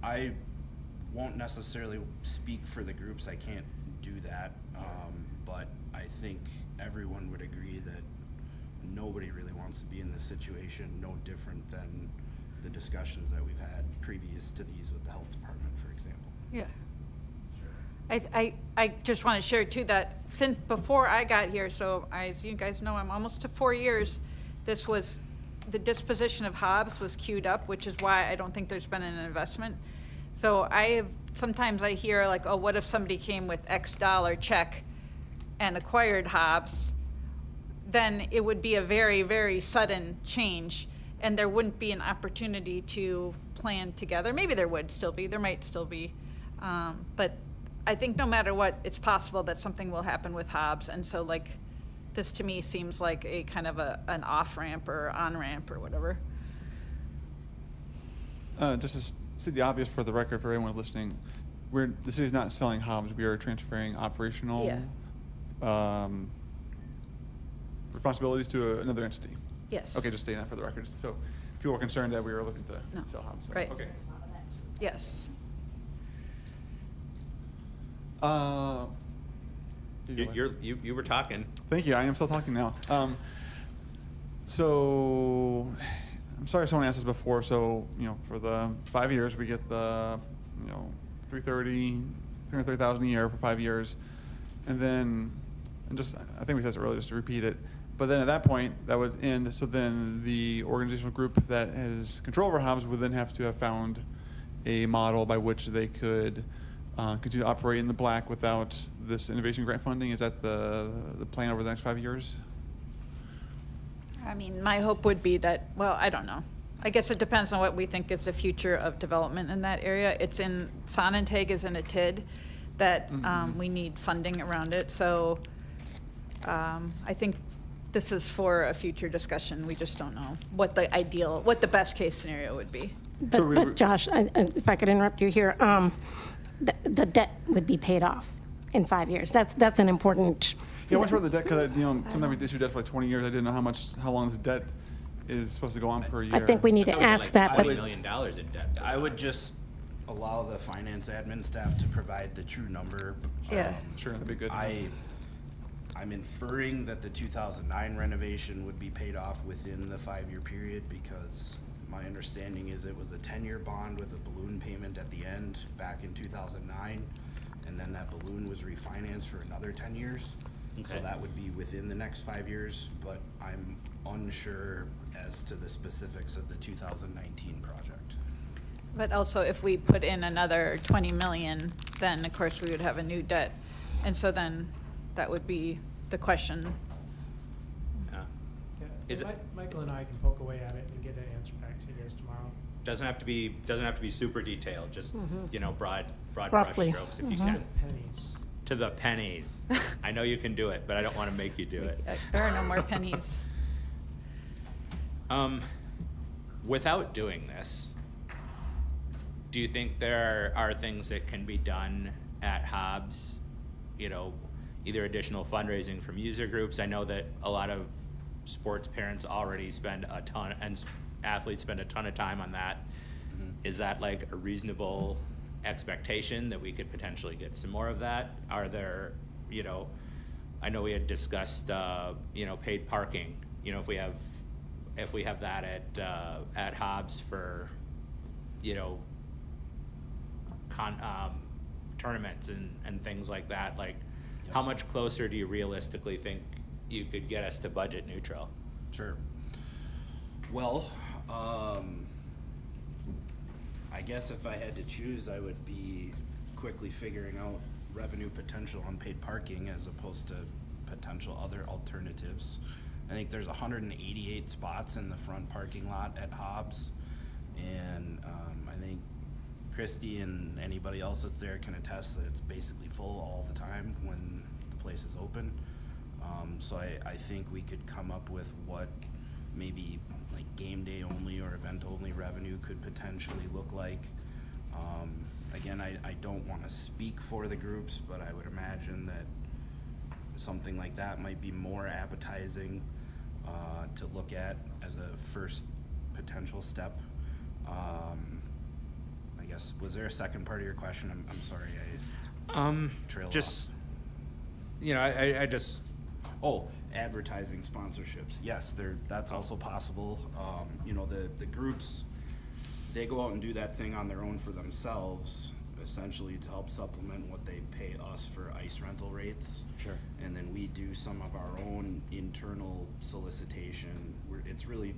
I won't necessarily speak for the groups. I can't do that. But I think everyone would agree that nobody really wants to be in this situation, no different than the discussions that we've had previous to these with the health department, for example. Yeah. I just want to share too that since before I got here, so as you guys know, I'm almost to 4 years, the disposition of Hobbs was queued up, which is why I don't think there's been an investment. So sometimes I hear like, oh, what if somebody came with X dollar check and acquired Hobbs? Then it would be a very, very sudden change, and there wouldn't be an opportunity to plan together. Maybe there would still be, there might still be, but I think no matter what, it's possible that something will happen with Hobbs, and so like, this to me seems like a kind of an off-ramp or on-ramp or whatever. Just to state the obvious for the record for everyone listening, the city's not selling Hobbs. We are transferring operational responsibilities to another entity. Yes. Okay, just stating that for the record. So people were concerned that we were looking to No. sell Hobbs. So, Right. Okay. Yes. You were talking. Thank you. I am still talking now. So I'm sorry if someone asked this before. So, for the 5 years, we get the, 330,000 a year for 5 years. And then, I think we said this earlier, just to repeat it. But then at that point, that would end. So then the organizational group that has control over Hobbs would then have to have found a model by which they could continue to operate in the black without this innovation grant funding. Is that the plan over the next 5 years? I mean, my hope would be that, well, I don't know. I guess it depends on what we think is the future of development in that area. Sonnentag is in a TID that we need funding around it. So I think this is for a future discussion. We just don't know what the best case scenario would be. But Josh, if I could interrupt you here, the debt would be paid off in 5 years. That's an important. Yeah, once we're the debt, because sometimes we issue debt for like 20 years. I didn't know how long this debt is supposed to go on per year. I think we need to ask that, $20 but million in debt. I would just allow the finance admin staff to provide the true number. Yeah. Sure, that'd be good. I'm inferring that the 2009 renovation would be paid off within the 5-year period, because my understanding is it was a 10-year bond with a balloon payment at the end back in 2009, and then that balloon was refinanced for another 10 years. So Okay. that would be within the next 5 years, but I'm unsure as to the specifics of the 2019 project. But also, if we put in another 20 million, then of course we would have a new debt. And so then that would be the question. Yeah. Yeah, Is and it- Michael and I can poke away at it and get an answer back to you guys tomorrow. Doesn't have to be super detailed, just, you know, broad brush Roughly. strokes if you can. Pennies. To the pennies. I know you can do it, but I don't want to make you do it. There are no more pennies. Without doing this, do you think there are things that can be done at Hobbs? You know, either additional fundraising from user groups. I know that a lot of sports parents already spend a ton, and athletes spend a ton of time on that. Is that like a reasonable expectation that we could potentially get some more of that? Are there, you know, I know we had discussed, you know, paid parking. You know, if we have that at Hobbs for, you know, tournaments and things like that, like, how much closer do you realistically think you could get us to budget neutral? Sure. Well, I guess if I had to choose, I would be quickly figuring out revenue potential on paid parking as opposed to potential other alternatives. I think there's 188 spots in the front parking lot at Hobbs, and I think Christy and anybody else that's there can attest that it's basically full all the time when the place is open. So I think we could come up with what maybe like game day only or event only revenue could potentially look like. Again, I don't want to speak for the groups, but I would imagine that something like that might be more appetizing to look at as a first potential step. I guess, was there a second part of your question? I'm sorry, I trailed Just, off. you know, I just, Oh, advertising sponsorships. Yes, that's also possible. You know, the groups, they go out and do that thing on their own for themselves, essentially to help supplement what they pay us for ice rental rates. Sure. And then we do some of our own internal solicitation. It's really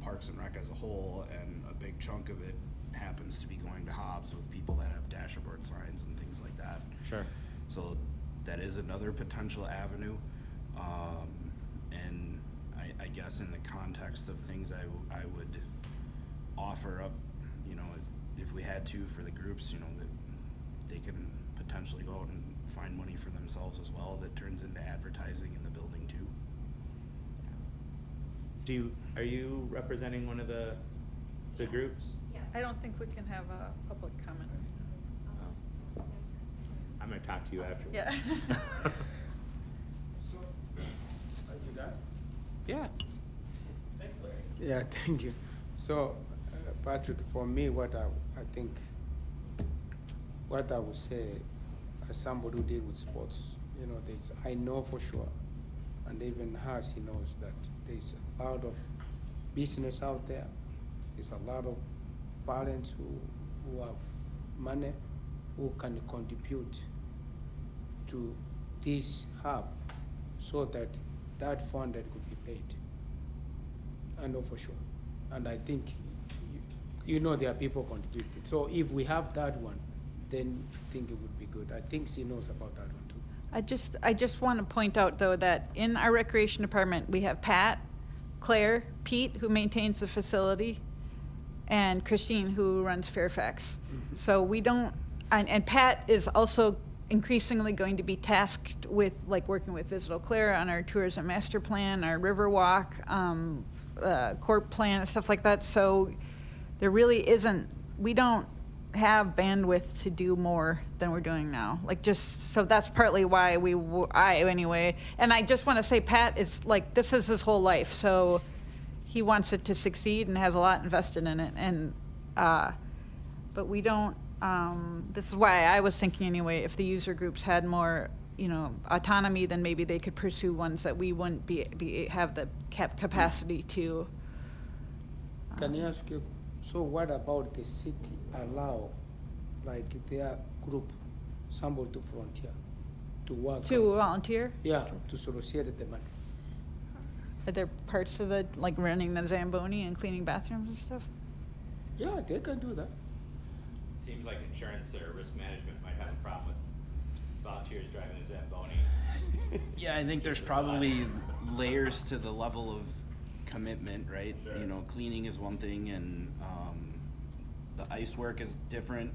Parks and Rec as a whole, and a big chunk of it happens to be going to Hobbs with people that have dashboard signs and things like that. sure. So that is another potential avenue. And I guess in the context of things I would offer up, you know, if we had to for the groups, you know, that they can potentially go out and find money for themselves as well that turns into advertising in the building too. Are you representing one of the groups? I don't think we can have a public comment. I'm gonna talk to you after. Yeah. So, are you done? Yeah. Thanks, Larry. Yeah, thank you. So, Patrick, for me, what I think, what I would say, as somebody who deal with sports, you know, I know for sure, and even Hars, he knows that there's a lot of business out there. There's a lot of parents who have money, who can contribute to this hub so that that fund that could be paid. I know for sure. And I think, you know, there are people contributing. So if we have that one, then I think it would be good. I think she knows about that one too. I just want to point out, though, that in our recreation department, we have Pat, Claire, Pete, who maintains the facility, and Christine, who runs Fairfax. So we don't, and Pat is also increasingly going to be tasked with, like, working with Visit Eau Claire on our tourism master plan, our Riverwalk, corp plan, and stuff like that. So there really isn't, we don't have bandwidth to do more than we're doing now. Like, just, so that's partly why anyway, and I just want to say Pat is, like, this is his whole life, so he wants it to succeed and has a lot invested in it, and, but we don't, this is why I was thinking anyway, if the user groups had more, autonomy, then maybe they could pursue ones that we wouldn't have the capacity to. Can I ask you, so what about the city allow, like their group, somebody to volunteer, to work? To volunteer? Yeah, to associate the money. Are there parts of the, like running the Zamboni and cleaning bathrooms and stuff? Yeah, they can do that. Seems like insurance or risk management might have a problem with volunteers driving a Zamboni. Yeah, I think there's probably layers to the level of commitment, right? Cleaning is one thing, and the ice work is different.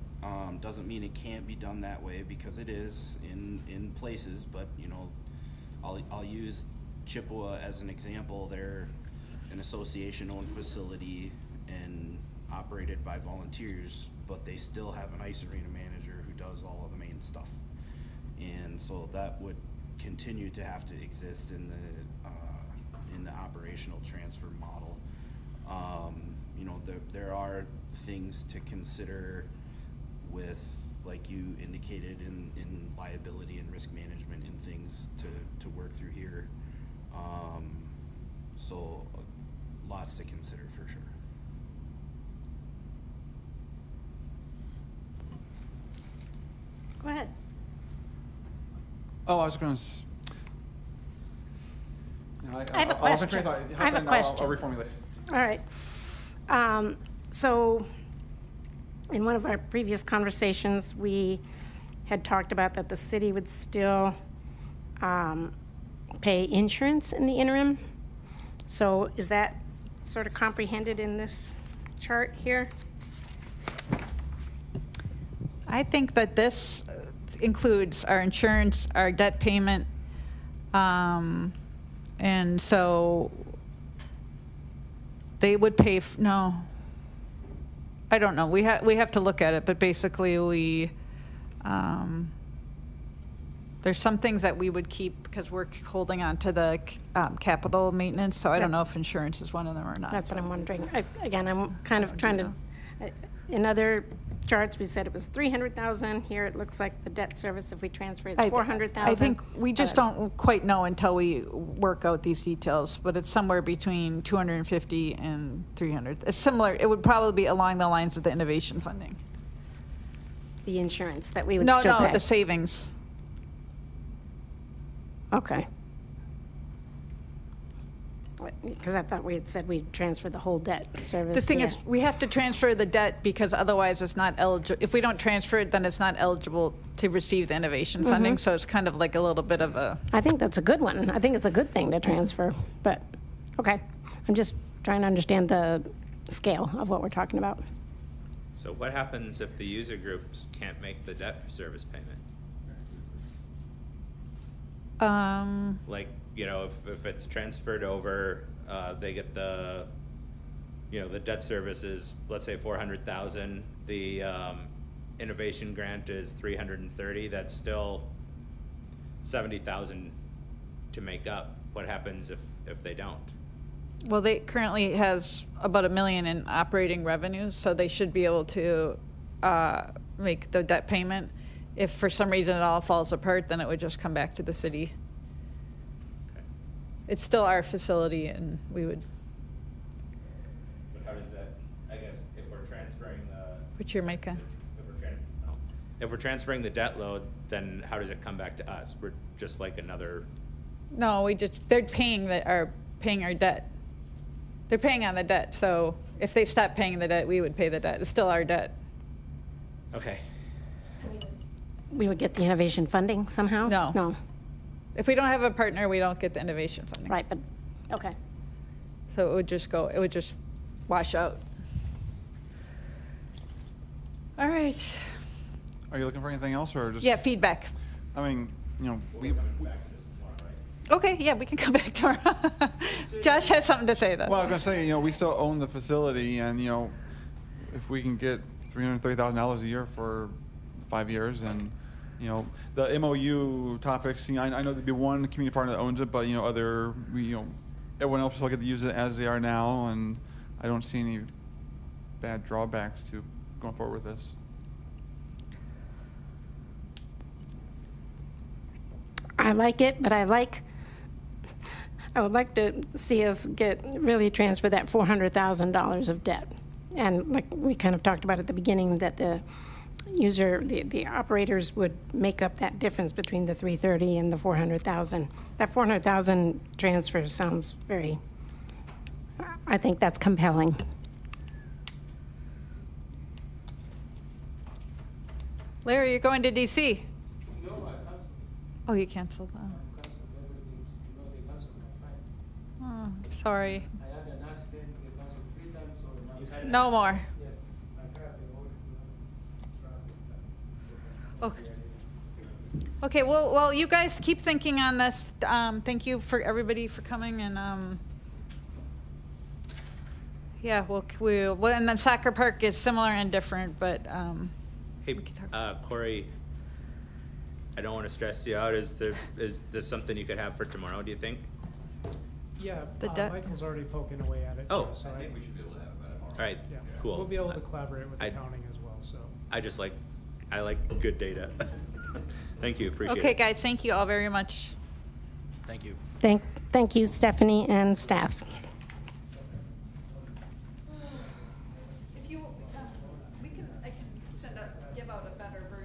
Doesn't mean it can't be done that way, because it is in places, but I'll use Chippewa as an example. They're an association-owned facility and operated by volunteers, but they still have an ice arena manager who does all of the main stuff. And so that would continue to have to exist in the operational transfer model. There are things to consider with, like you indicated, in liability and risk management, and things to work through here. So lots to consider for sure. Go ahead. Oh, I was going to. I have a question. I have a question. I'll reformulate. All right. So in one of our previous conversations, we had talked about that the city would still pay insurance in the interim. So is that sort of comprehended in this chart here? I think that this includes our insurance, our debt payment, and so they would pay, no, I don't know, we have to look at it, but basically there's some things that we would keep because we're holding on to the capital maintenance, so I don't know if insurance is one of them or not. That's what I'm wondering. Again, I'm kind of trying to, in other charts, we said it was 300,000. Here it looks like the debt service, if we transfer, it's 400,000. I think we just don't quite know until we work out these details, but it's somewhere between 250 and 300. It's similar, it would probably be along the lines of the innovation funding. The insurance that we would still pay. No, the savings. Okay. Because I thought we had said we'd transfer the whole debt service. The thing here. is, we have to transfer the debt because otherwise it's not eligible. If we don't transfer it, then it's not eligible to receive the innovation funding. So it's kind of like a little bit of a. I think that's a good one. I think it's a good thing to transfer, but, okay. I'm just trying to understand the scale of what we're talking about. So what happens if the user groups can't make the debt service payment? Like, if it's transferred over, they get the debt service is, let's say, 400,000. The innovation grant is 330. That's still 70,000 to make up. What happens if they don't? Well, they currently has about $1 million in operating revenue, so they should be able to make the debt payment. If for some reason it all falls apart, then it would just come back to the city. Okay. It's still our facility, and we would. But how does that, I guess, if we're transferring What's your Micah? If we're transferring the debt load, then how does it come back to us? We're just like another. No, they're paying our debt. They're paying on the debt, so if they stop paying the debt, we would pay the debt. It's still our debt. Okay. We would get the innovation funding somehow? No. No, If we don't have a partner, we don't get the innovation funding. right, but, okay. So it would just wash out. All right. Are you looking for anything else, or just? Yeah, feedback. I mean, we. Okay, yeah, we can come back tomorrow. Josh has something to say, though. Well, I was gonna say, we still own the facility, and if we can get $330,000 a year for 5 years, and the MOU topics. I know there'd be one community partner that owns it, but everyone else will get to use it as they are now, and I don't see any bad drawbacks to going forward with this. I like it, but I would like to see us really transfer that $400,000 of debt. And like we kind of talked about at the beginning, that the operators would make up that difference between the 330 and the 400,000. That 400,000 transfer sounds I think that's compelling. Larry, you're going to DC? No, I canceled. Oh, you canceled. Canceled everything. They canceled my flight. Oh, sorry. I had an accident. They canceled 3 times, so now. No more. Yes, my car, they all traffic. Okay. Okay, well, you guys keep thinking on this. Thank you for everybody for coming, and yeah, well, and then Soccer Park is similar and different, but Hey, Corey, I don't want to stress you out. Is this something you could have for tomorrow, do you think? Yeah, The debt- Michael's already poking away at it too, Oh. so I think we should be able to have it by tomorrow. All right, yeah. cool. We'll be able to collaborate with I- accounting as well, so. I like good data. Thank you, appreciate it. okay, guys, thank you all very much. Thank you. Thank you, Stephanie and staff. If you, I can give out a better version.